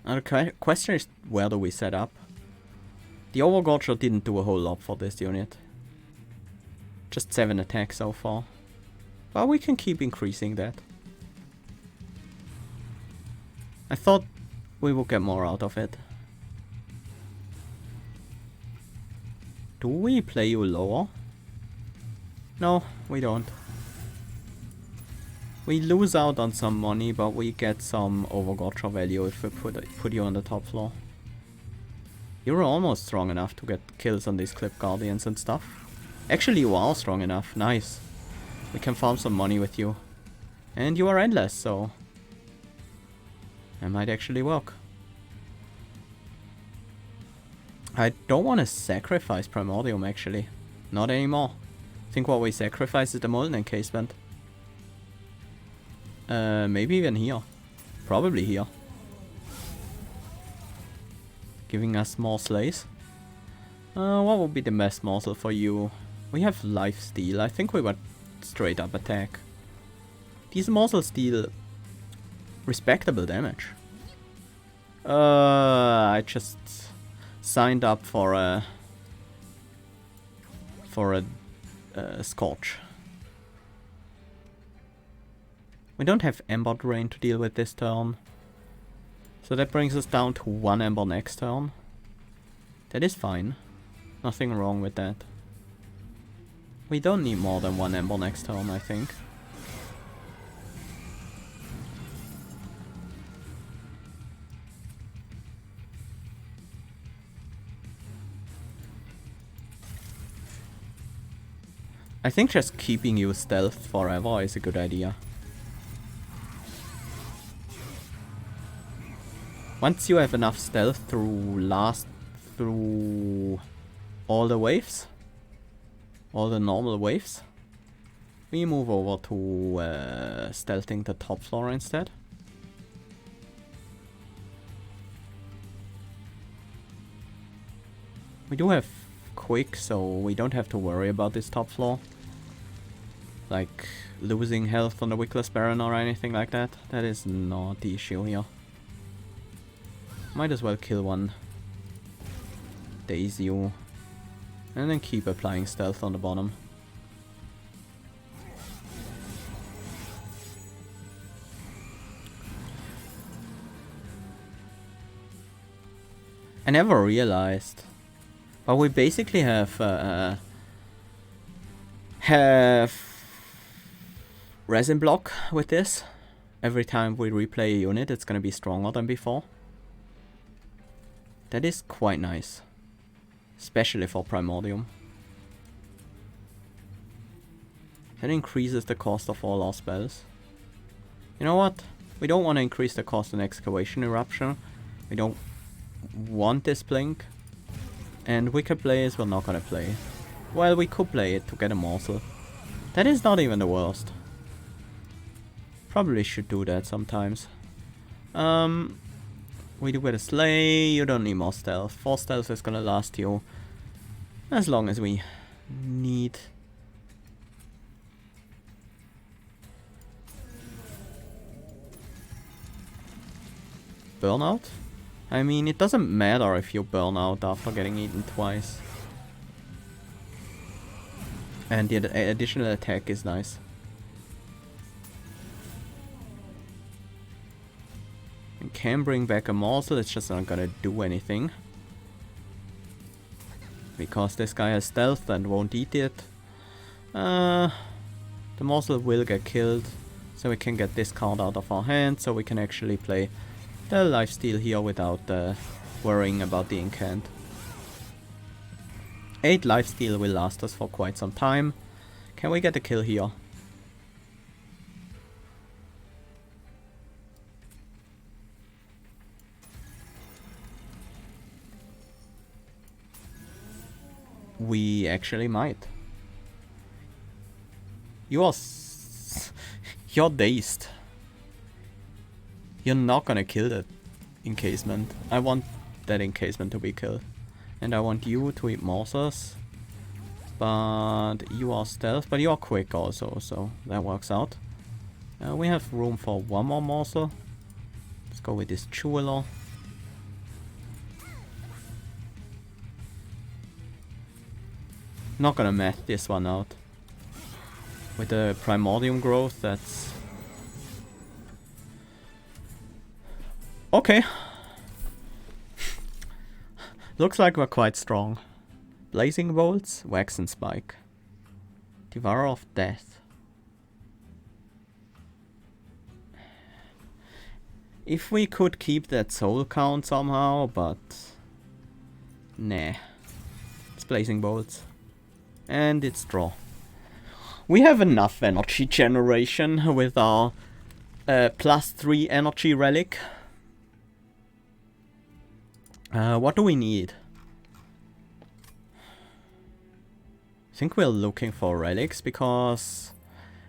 Speaker 1: The question is, where do we set up? The Overgorger didn't do a whole lot for this unit. Just 7 attacks so far. But we can keep increasing that. I thought we would get more out of it. Do we play you lower? No, we don't. We lose out on some money, but we get some Overgorger value if we put you on the top floor. You're almost strong enough to get kills on these Clip Guardians and stuff. Actually, you are strong enough. Nice. We can farm some money with you. And you are endless, so... that might actually work. I don't want to sacrifice Primordium, actually. Not anymore. I think what we sacrifice is the Molten Encasement. Maybe even here. Probably here. Giving us more slays. What would be the best morsel for you? We have lifesteal. I think we went straight up attack. These morsels deal respectable damage. I just signed up for a Scorch. We don't have Ember Drain to deal with this turn. So that brings us down to 1 Ember next turn. That is fine. Nothing wrong with that. We don't need more than 1 Ember next turn, I think. I think just keeping you stealth forever is a good idea. Once you have enough stealth through Last through all the waves. All the normal waves. We move over to stealthing the top floor instead. We do have quick, so we don't have to worry about this top floor. Like losing health on the Wickless Baron or anything like that. That is not the issue here. Might as well kill one Daisy and then keep applying stealth on the bottom. I never realized, but we basically have resin block with this. Every time we replay a unit, it's gonna be stronger than before. That is quite nice, especially for Primordium. That increases the cost of all our spells. You know what? We don't want to increase the cost on Excavation Eruption. We don't want this blink. And Wicked Blaze we're not gonna play. Well, we could play it to get a morsel. That is not even the worst. Probably should do that sometimes. We do get a Slay, you don't need more stealth. 4 stealth is gonna last you as long as we need. Burnout? I mean, it doesn't matter if you burn out after getting eaten twice. And the additional attack is nice. We can bring back a morsel, it's just not gonna do anything. Because this guy has stealth and won't eat it. The morsel will get killed. So we can get this card out of our hand, so we can actually play the lifesteal here without worrying about the incant. 8 lifesteal will last us for quite some time. Can we get a kill here? We actually might. You're dazed. You're not gonna kill that encasement. I want that encasement to be killed. And I want you to eat morsels. But you are stealth, but you are quick also, so that works out. We have room for one more morsel. Let's go with this jeweler. Not gonna math this one out. With the Primordium growth, that's... okay. Looks like we're quite strong. Blazing Bolts, Wax and Spike. Devourer of Death. If we could keep that soul count somehow, but... nah. It's Blazing Bolts. And it's draw. We have enough energy generation with our +3 energy relic. What do we need? I think we're looking for relics because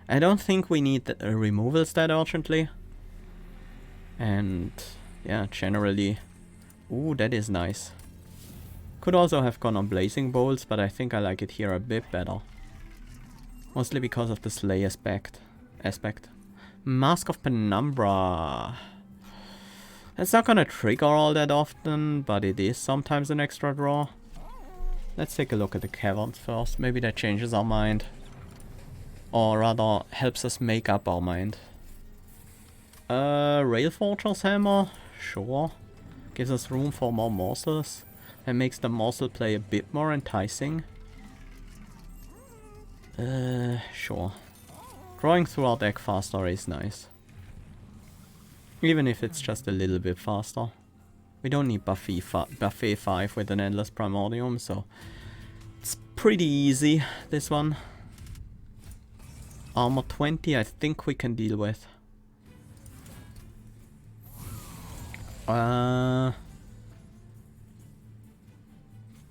Speaker 1: I don't think we need the removals that urgently. And yeah, generally... ooh, that is nice. Could also have gone on Blazing Bolts, but I think I like it here a bit better. Mostly because of the Slay aspect. Mask of Penumbra. That's not gonna trigger all that often, but it is sometimes an extra draw. Let's take a look at the caverns first. Maybe that changes our mind. Or rather, helps us make up our mind. Railforger's Hammer? Sure. Gives us room for more morsels. And makes the morsel play a bit more enticing. Sure. Drawing through our deck faster is nice. Even if it's just a little bit faster. We don't need Buffet 5 with an Endless Primordium, so... it's pretty easy, this one. Armor 20 I think we can deal with.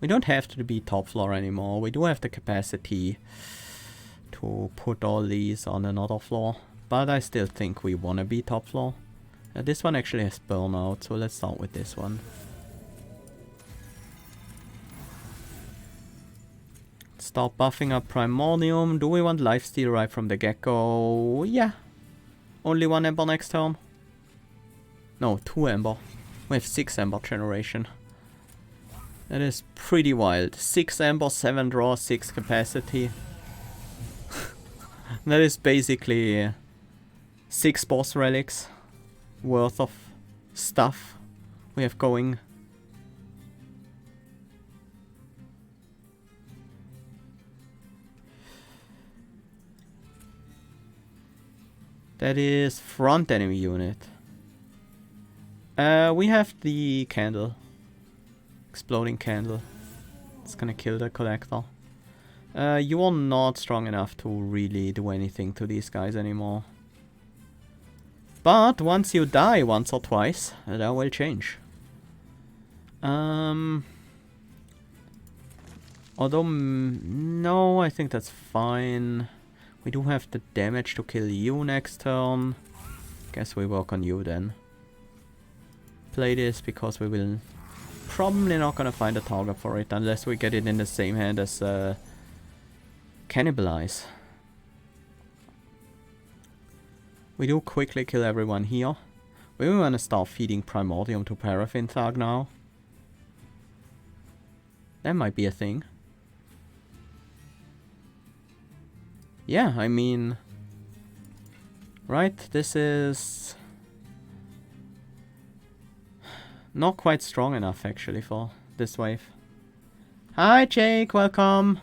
Speaker 1: We don't have to be top floor anymore. We do have the capacity to put all these on another floor. But I still think we want to be top floor. This one actually has burnout, so let's start with this one. Start buffing up Primordium. Do we want lifesteal right from the get-go? Yeah. Only 1 Ember next turn. No, 2 Ember. We have 6 Ember generation. That is pretty wild. 6 Ember, 7 draw, 6 capacity. That is basically 6 boss relics worth of stuff we have going. That is front enemy unit. We have the candle. Exploding candle. It's gonna kill the collector. You are not strong enough to really do anything to these guys anymore. But once you die once or twice, that will change. Although, no, I think that's fine. We do have the damage to kill you next turn. Guess we work on you then. Play this because we will probably not gonna find a target for it unless we get it in the same hand as Cannibalize. We do quickly kill everyone here. We want to start feeding Primordium to Paraffin Thug now. That might be a thing. Yeah, I mean... Right, this is... not quite strong enough actually for this wave. Hi Jake, welcome!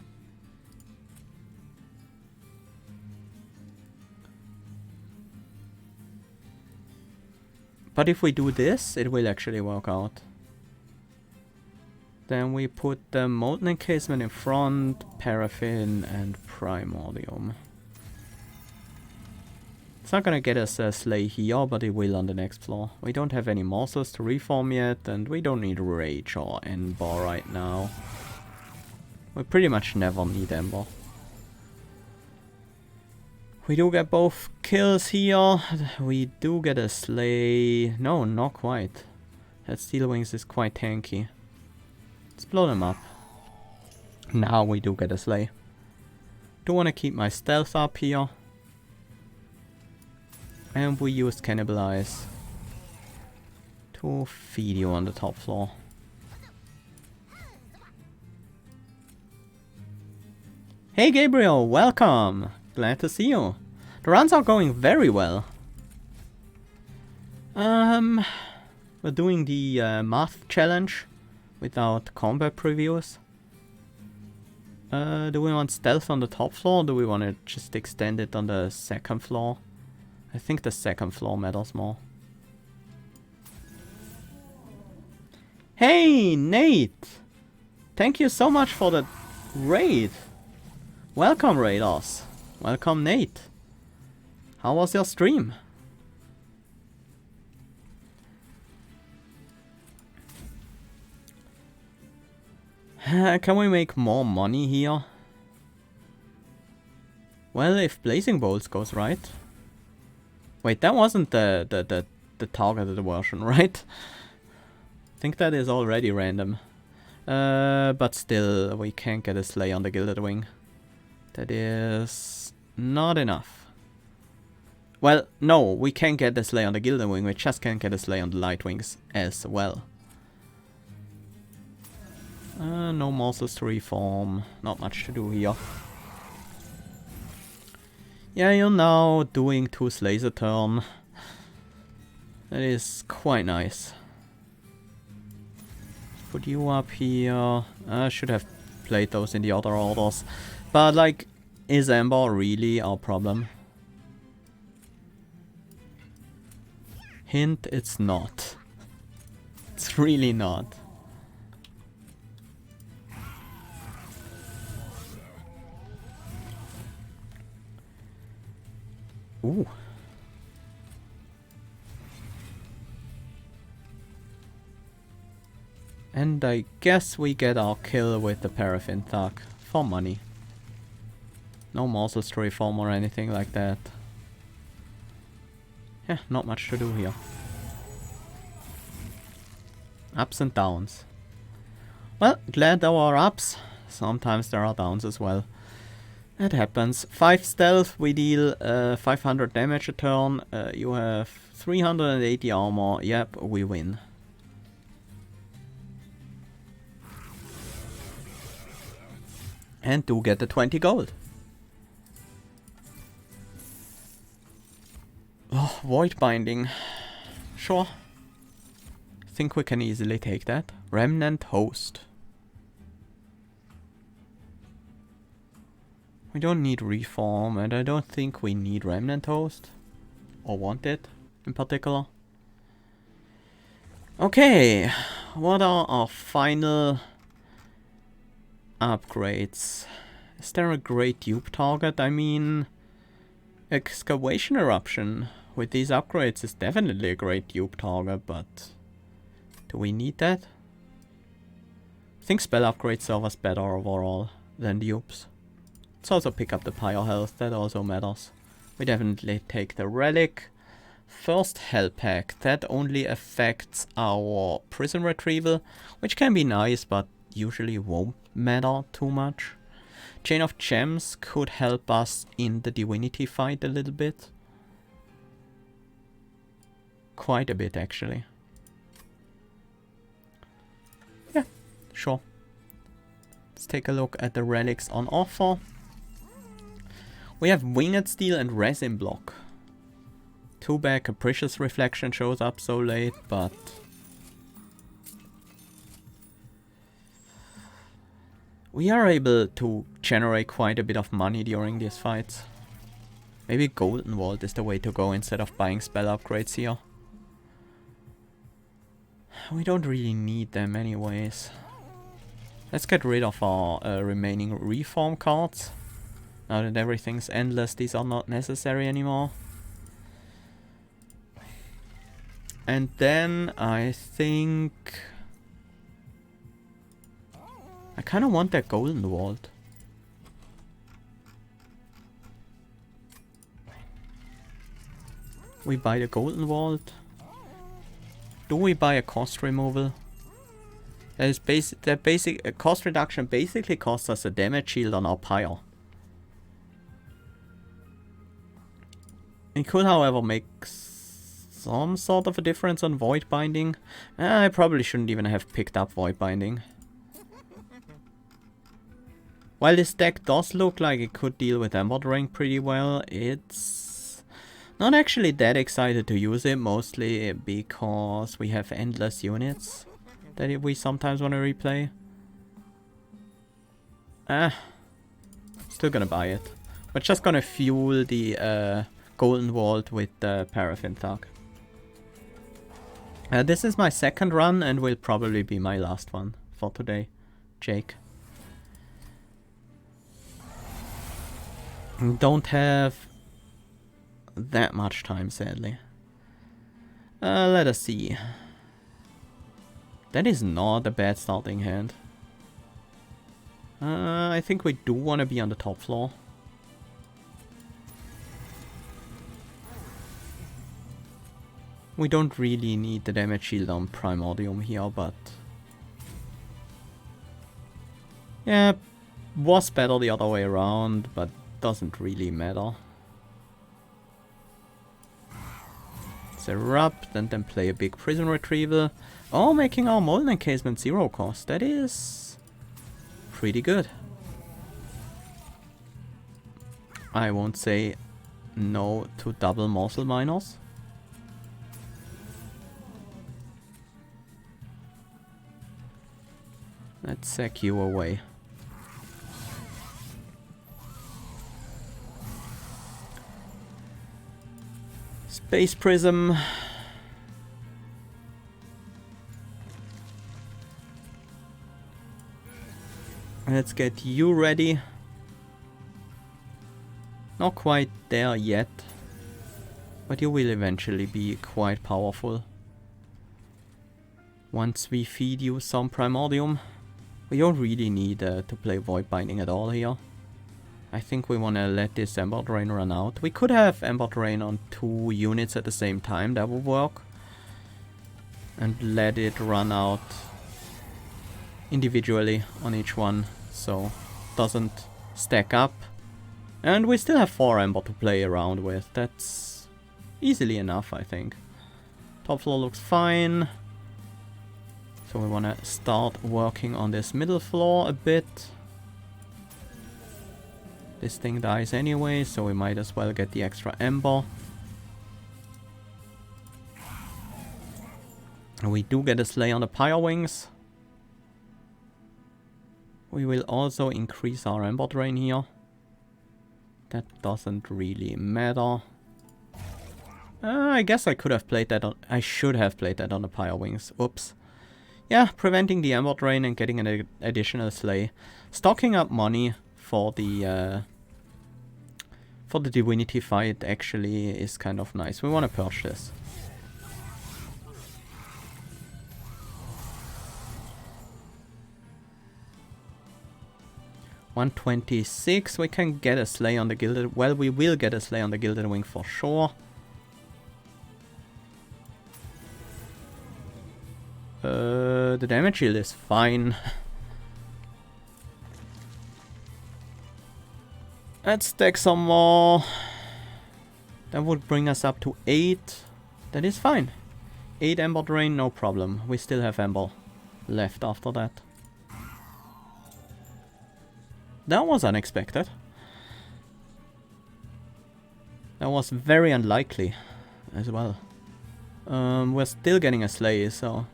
Speaker 1: But if we do this, it will actually work out. Then we put the Molten Encasement in front, Paraffin and Primordium. It's not gonna get us a Slay here, but it will on the next floor. We don't have any morsels to reform yet, and we don't need Rage or Ember right now. We pretty much never need Ember. We do get both kills here. We do get a Slay. No, not quite. That Steel Wings is quite tanky. Let's blow them up. Now we do get a Slay. Do want to keep my stealth up here. And we use Cannibalize to feed you on the top floor. Hey Gabriel, welcome! Glad to see you. The runs are going very well. We're doing the math challenge without combat previews. Do we want stealth on the top floor or do we want to just extend it on the second floor? I think the second floor matters more. Hey Nate! Thank you so much for the raid! Welcome raiders! Welcome Nate! How was your stream? Can we make more money here? Well, if Blazing Bolts goes right. Wait, that wasn't the targeted version, right? I think that is already random. But still, we can't get a Slay on the Gilded Wing. That is not enough. Well, no, we can get the Slay on the Gilded Wing, we just can't get a Slay on the Light Wings as well. No morsels to reform, not much to do here. Yeah, you're now doing 2 Slays a turn. That is quite nice. Put you up here. I should have played those in the other orders. But like, is Ember really our problem? Hint, it's not. It's really not. Ooh. And I guess we get our kill with the Paraffin Thug for money. No morsels to reform or anything like that. Yeah, not much to do here. Ups and downs. Well, glad there are ups. Sometimes there are downs as well. It happens. 5 stealth, we deal 500 damage a turn. You have 380 armor. Yep, we win. And do get the 20 gold. Oh, Void Binding. Sure. Think we can easily take that. Remnant Host. We don't need Reform, and I don't think we need Remnant Host. Or want it, in particular. Okay. What are our final upgrades? Is there a great dupe target? I mean, Excavation Eruption with these upgrades is definitely a great dupe target, but do we need that? I think spell upgrades serve us better overall than dupes. Let's also pick up the Pyre Health, that also matters. We definitely take the Relic. First Hell Pack, that only affects our Prison Retrieval, which can be nice, but usually won't matter too much. Chain of Gems could help us in the Divinity fight a little bit. Quite a bit, actually. Yeah, sure. Let's take a look at the relics on offer. We have Winged Steel and Resin Block. Too bad Capricious Reflection shows up so late, but we are able to generate quite a bit of money during these fights. Maybe Golden Vault is the way to go instead of buying spell upgrades here. We don't really need them anyways. Let's get rid of our remaining Reform cards. Now that everything's endless, these are not necessary anymore. And then I think I kind of want that Golden Vault. We buy the Golden Vault. Do we buy a cost removal? That is basic cost reduction basically costs us a damage shield on our Pyre. It could, however, make some sort of a difference on Void Binding. I probably shouldn't even have picked up Void Binding. While this deck does look like it could deal with Ember Ring pretty well, it's not actually that excited to use it, mostly because we have endless units that we sometimes want to replay. Still gonna buy it. We're just gonna fuel the Golden Vault with the Paraffin Thug. This is my second run and will probably be my last one for today, Jake. Don't have that much time, sadly. Let us see. That is not a bad starting hand. I think we do want to be on the top floor. We don't really need the damage shield on Primordium here, but yeah, was better the other way around, but doesn't really matter. Seraph, and then play a big Prison Retrieval. Oh, making our Molten Encasement 0 cost. That is pretty good. I won't say no to double Morsel Miners. Let's sack you away. Space Prism. Let's get you ready. Not quite there yet, but you will eventually be quite powerful. Once we feed you some Primordium, we don't really need to play Void Binding at all here. I think we want to let this Ember Drain run out. We could have Ember Drain on 2 units at the same time, that would work. And let it run out individually on each one, so it doesn't stack up. And we still have 4 Ember to play around with. That's easily enough, I think. Top floor looks fine. So we want to start working on this middle floor a bit. This thing dies anyway, so we might as well get the extra Ember. And we do get a Slay on the Pyre Wings. We will also increase our Ember Drain here. That doesn't really matter. I guess I could have played that on... I should have played that on the Pyre Wings. Oops. Yeah, preventing the Ember Drain and getting an additional Slay. Stocking up money for the Divinity fight actually is kind of nice. We want to purge this. $126, we can get a Slay on the Gilded... Well, we will get a Slay on the Gilded Wing for sure. The damage shield is fine. Let's stack some more. That would bring us up to 8. That is fine. 8 Ember Drain, no problem. We still have Ember left after that. That was unexpected. That was very unlikely as well. We're still getting a Slay, so...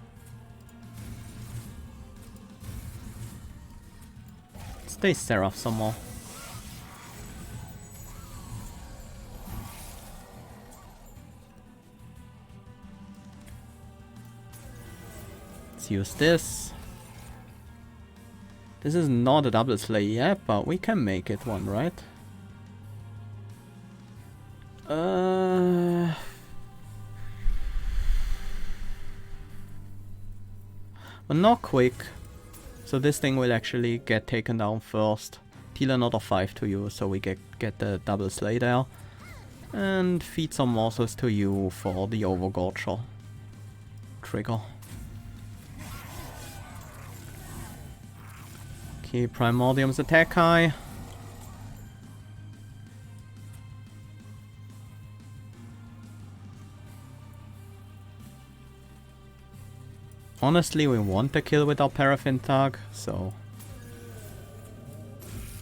Speaker 1: Stay Seraph some more. Let's use this. This is not a double Slay yet, but we can make it one, right? But not quick. So this thing will actually get taken down first. Deal another 5 to you, so we get the double Slay there. And feed some morsels to you for the Overgorger trigger. Okay, Primordium's attack high. Honestly, we want the kill with our Paraffin Thug, so...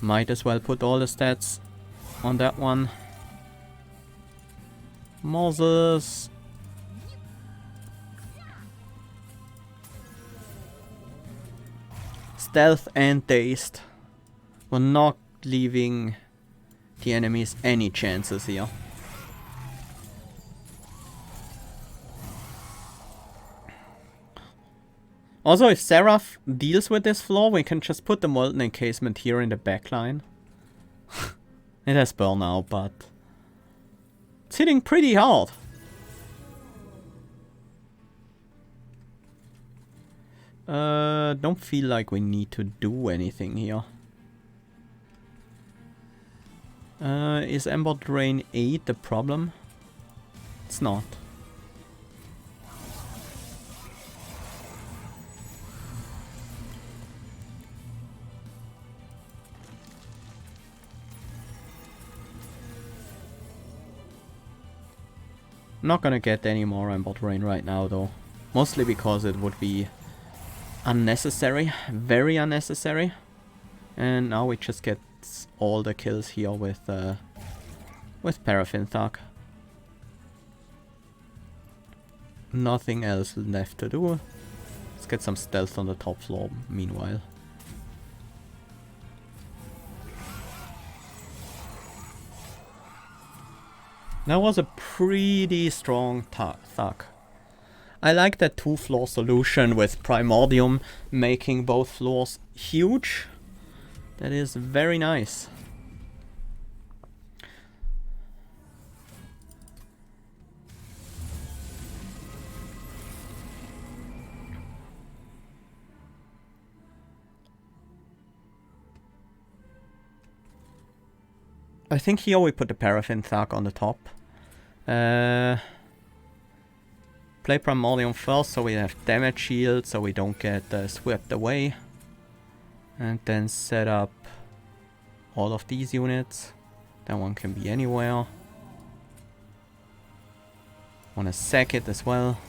Speaker 1: Might as well put all the stats on that one. Morsels. Stealth and Dazed. We're not leaving the enemies any chances here. Also, if Seraph deals with this floor, we can just put the Molten Encasement here in the backline. It has Burnout, but it's hitting pretty hard. Don't feel like we need to do anything here. Is Ember Drain 8 the problem? It's not. I'm not gonna get any more Ember Drain right now though. Mostly because it would be unnecessary. Very unnecessary. And now we just get all the kills here with Paraffin Thug. Nothing else left to do. Let's get some stealth on the top floor meanwhile. That was a pretty strong Thug. I like that 2-floor solution with Primordium making both floors huge. That is very nice. I think here we put the Paraffin Thug on the top. Play Primordium first so we have damage shield so we don't get swept away. And then set up all of these units. That one can be anywhere. Wanna sack it as well.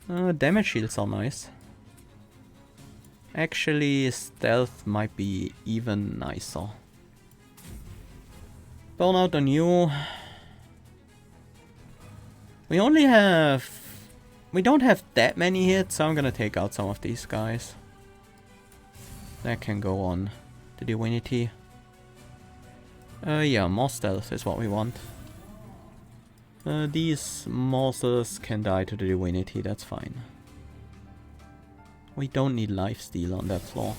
Speaker 1: Damage shields are nice. Actually, stealth might be even nicer. Burn out on you. We don't have that many hits, so I'm gonna take out some of these guys. That can go on the Divinity. Yeah, more stealth is what we want. These morsels can die to the Divinity, that's fine. We don't need lifesteal on that floor.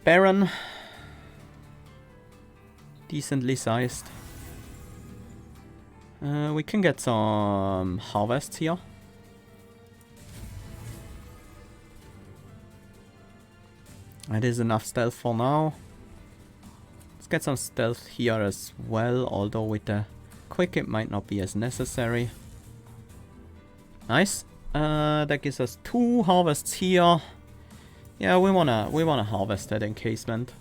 Speaker 1: Baron. Decently sized. We can get some harvests here. That is enough stealth for now. Let's get some stealth here as well, although with the quick it might not be as necessary. Nice. That gives us 2 harvests here. Yeah, we wanna harvest that encasement.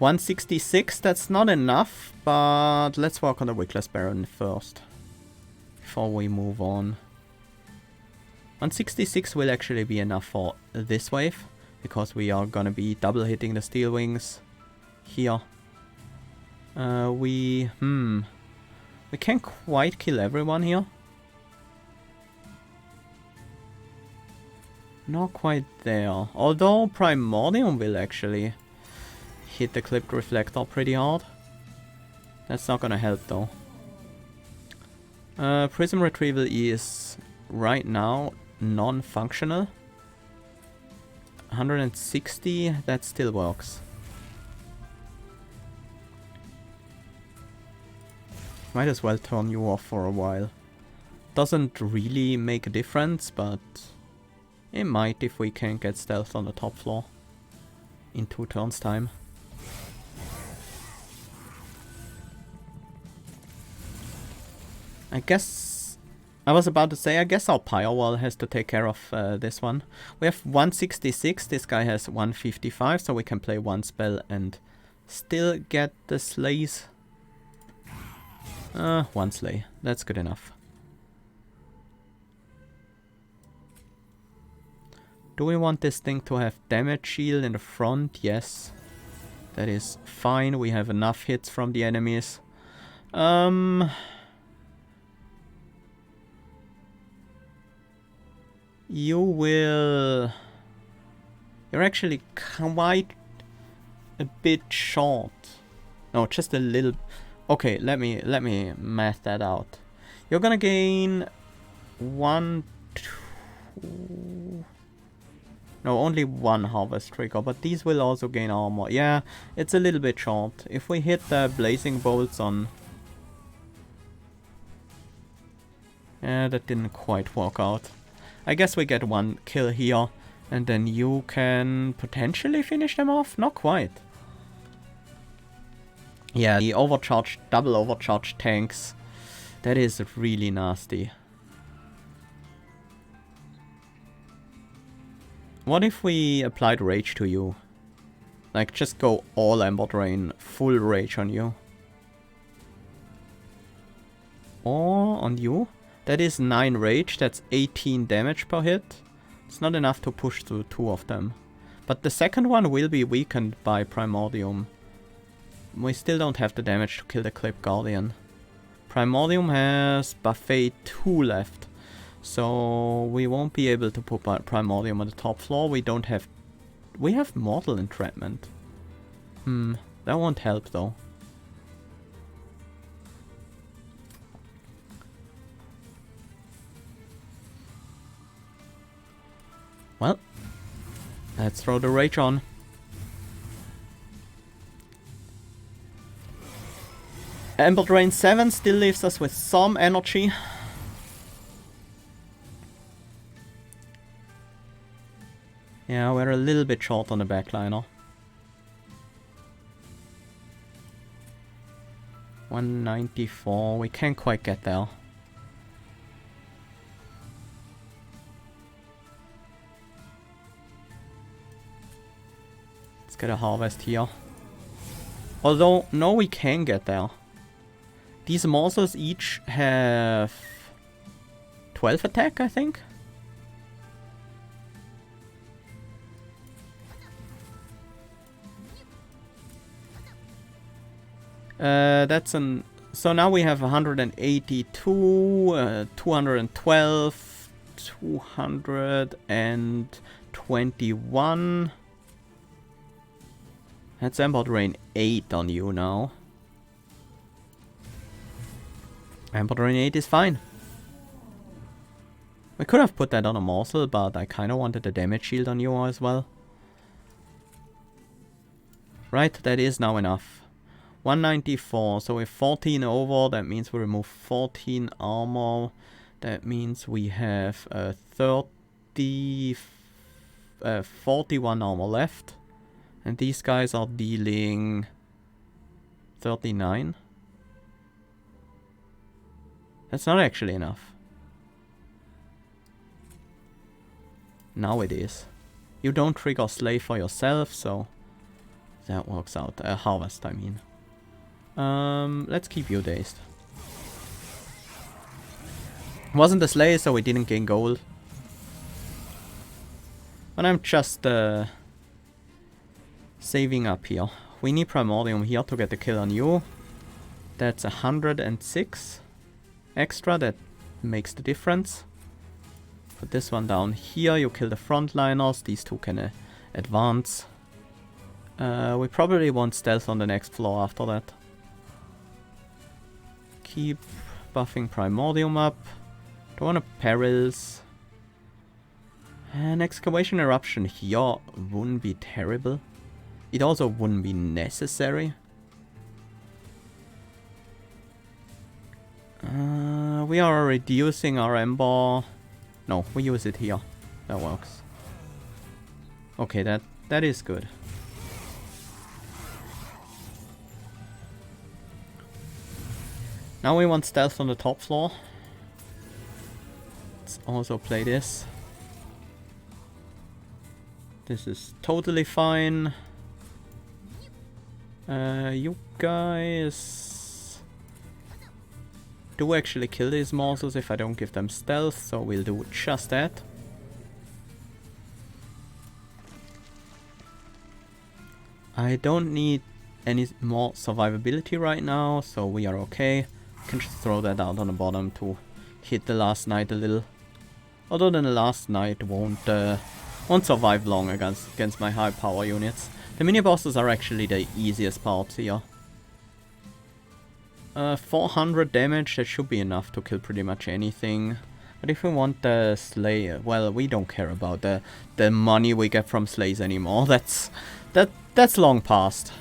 Speaker 1: $166, that's not enough, but let's work on the Wickless Baron first. Before we move on. 166 will actually be enough for this wave, because we are gonna be double hitting the Steel Wings here. We can't quite kill everyone here. Not quite there. Although Primordium will actually hit the clipped reflector pretty hard. That's not gonna help though. Prism retrieval is right now non-functional. 160, that still works. Might as well turn you off for a while. Doesn't really make a difference, but it might if we can get stealth on the top floor in 2 turns time. I guess I was about to say, I guess our Pyre Wall has to take care of this one. We have 166, this guy has 155, so we can play 1 spell and still get the slays. 1 slay, that's good enough. Do we want this thing to have damage shield in the front? Yes. That is fine, we have enough hits from the enemies. You're actually quite a bit short. No, just a little. Okay, let me math that out. You're gonna gain 1, 2. No, only 1 harvest trigger, but these will also gain armor. Yeah, it's a little bit short. If we hit the blazing bolts on. Yeah, that didn't quite work out. I guess we get 1 kill here, and then you can potentially finish them off? Not quite. Yeah, the overcharged, double overcharged tanks, that is really nasty. What if we applied rage to you? Like, just go all Ember Drain, full rage on you. Or on you? That is 9 rage, that's 18 damage per hit. It's not enough to push through 2 of them. But the second one will be weakened by Primordium. We still don't have the damage to kill the Clip Guardian. Primordium has buffet 2 left. So we won't be able to put Primordium on the top floor. We don't have... We have Mortal Entrapment. That won't help though. Well, let's throw the rage on. Ember Drain 7 still leaves us with some energy. Yeah, we're a little bit short on the backliner. 194, we can't quite get there. Let's get a harvest here. Although, no, we can get there. These morsels each have 12 attack, I think. That's an... So now we have 182, 212, 221. That's Ember Drain 8 on you now. Ember Drain 8 is fine. We could have put that on a morsel, but I kind of wanted a damage shield on you as well. Right, that is now enough. 194, so we're 14 over, that means we remove 14 armor. That means we have 41 armor left. And these guys are dealing 39. That's not actually enough. Now it is. You don't trigger slay for yourself, so that works out. Harvest, I mean. Let's keep you dazed. Wasn't a slay, so we didn't gain gold. But I'm just saving up here. We need Primordium here to get the kill on you. That's 106 extra, that makes the difference. Put this one down here, you kill the frontliners, these two can advance. We probably want stealth on the next floor after that. Keep buffing Primordium up. Don't want to perils. An Excavation Eruption here wouldn't be terrible. It also wouldn't be necessary. We are reducing our Ember. No, we use it here. That works. Okay, that is good. Now we want stealth on the top floor. Let's also play this. This is totally fine. You guys do actually kill these morsels if I don't give them stealth, so we'll do just that. I don't need any more survivability right now, so we are okay. Can just throw that out on the bottom to hit the last knight a little. Although then the last knight won't survive long against my high power units. The mini bosses are actually the easiest parts here. 400 damage, that should be enough to kill pretty much anything. But if we want the slay, well, we don't care about the money we get from slays anymore. That's long past.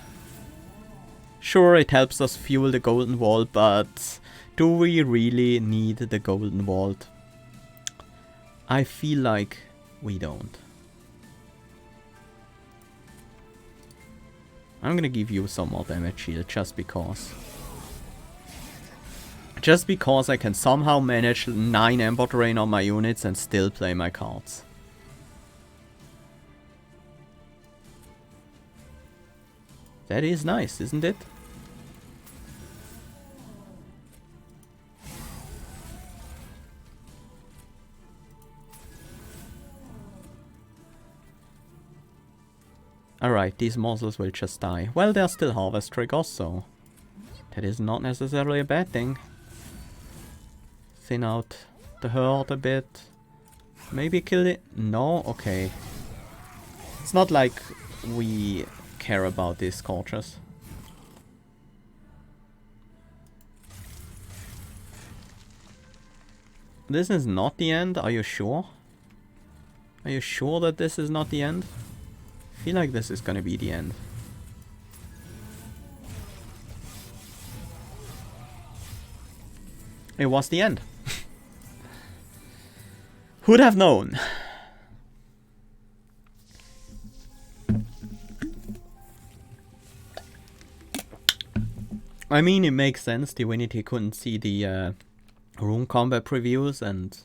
Speaker 1: Sure, it helps us fuel the golden vault, but do we really need the golden vault? I feel like we don't. I'm gonna give you some more damage shield just because. Just because I can somehow manage 9 Ember Drain on my units and still play my cards. That is nice, isn't it? Alright, these morsels will just die. Well, they're still harvest triggers, so that is not necessarily a bad thing. Thin out the herd a bit. Maybe kill it? No? Okay. It's not like we care about these scorchers. This is not the end? Are you sure? Are you sure that this is not the end? I feel like this is gonna be the end. it was the end. Who'd have known? I mean, it makes sense. Divinity couldn't see the rune combat previews, and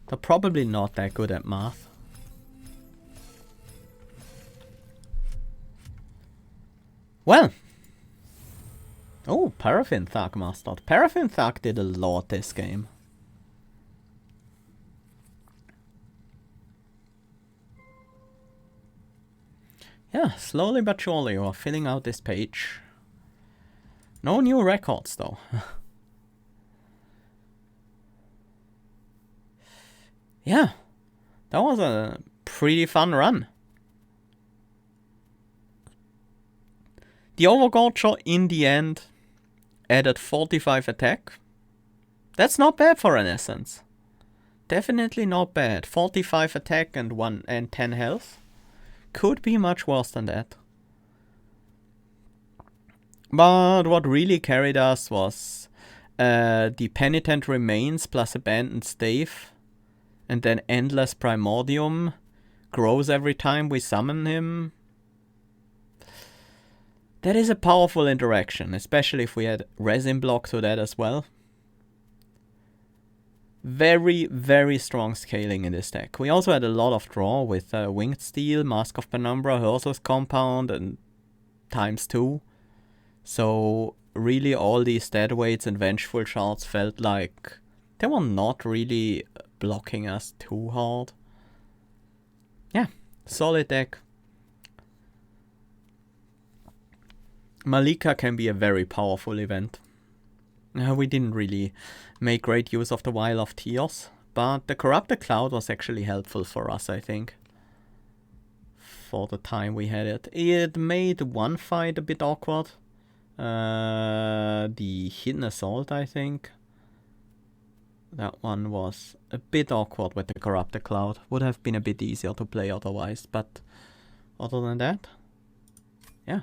Speaker 1: they're probably not that good at math. Well. Oh, Paraffin Thug mastered. Paraffin Thug did a lot this game. Yeah, slowly but surely we're filling out this page. No new records though. Yeah, that was a pretty fun run. The Overgorger in the end added 45 attack. That's not bad for an essence. Definitely not bad. 45 attack and 10 health. Could be much worse than that. But what really carried us was the Penitent Remains plus Abandoned Stave. And then Endless Primordium grows every time we summon him. That is a powerful interaction, especially if we had resin block to that as well. Very, very strong scaling in this deck. We also had a lot of draw with Winged Steel, Mask of Penumbra, Ursus Compound, and ×2. So really all these deadweights and Vengeful Shards felt like they were not really blocking us too hard. Yeah, solid deck. Malika can be a very powerful event. We didn't really make great use of the Vial of Tears, but the Corrupted Cloud was actually helpful for us, I think. For the time we had it. It made one fight a bit awkward. The Hidden Assault, I think. That one was a bit awkward with the Corrupted Cloud. Would have been a bit easier to play otherwise, but other than that, yeah.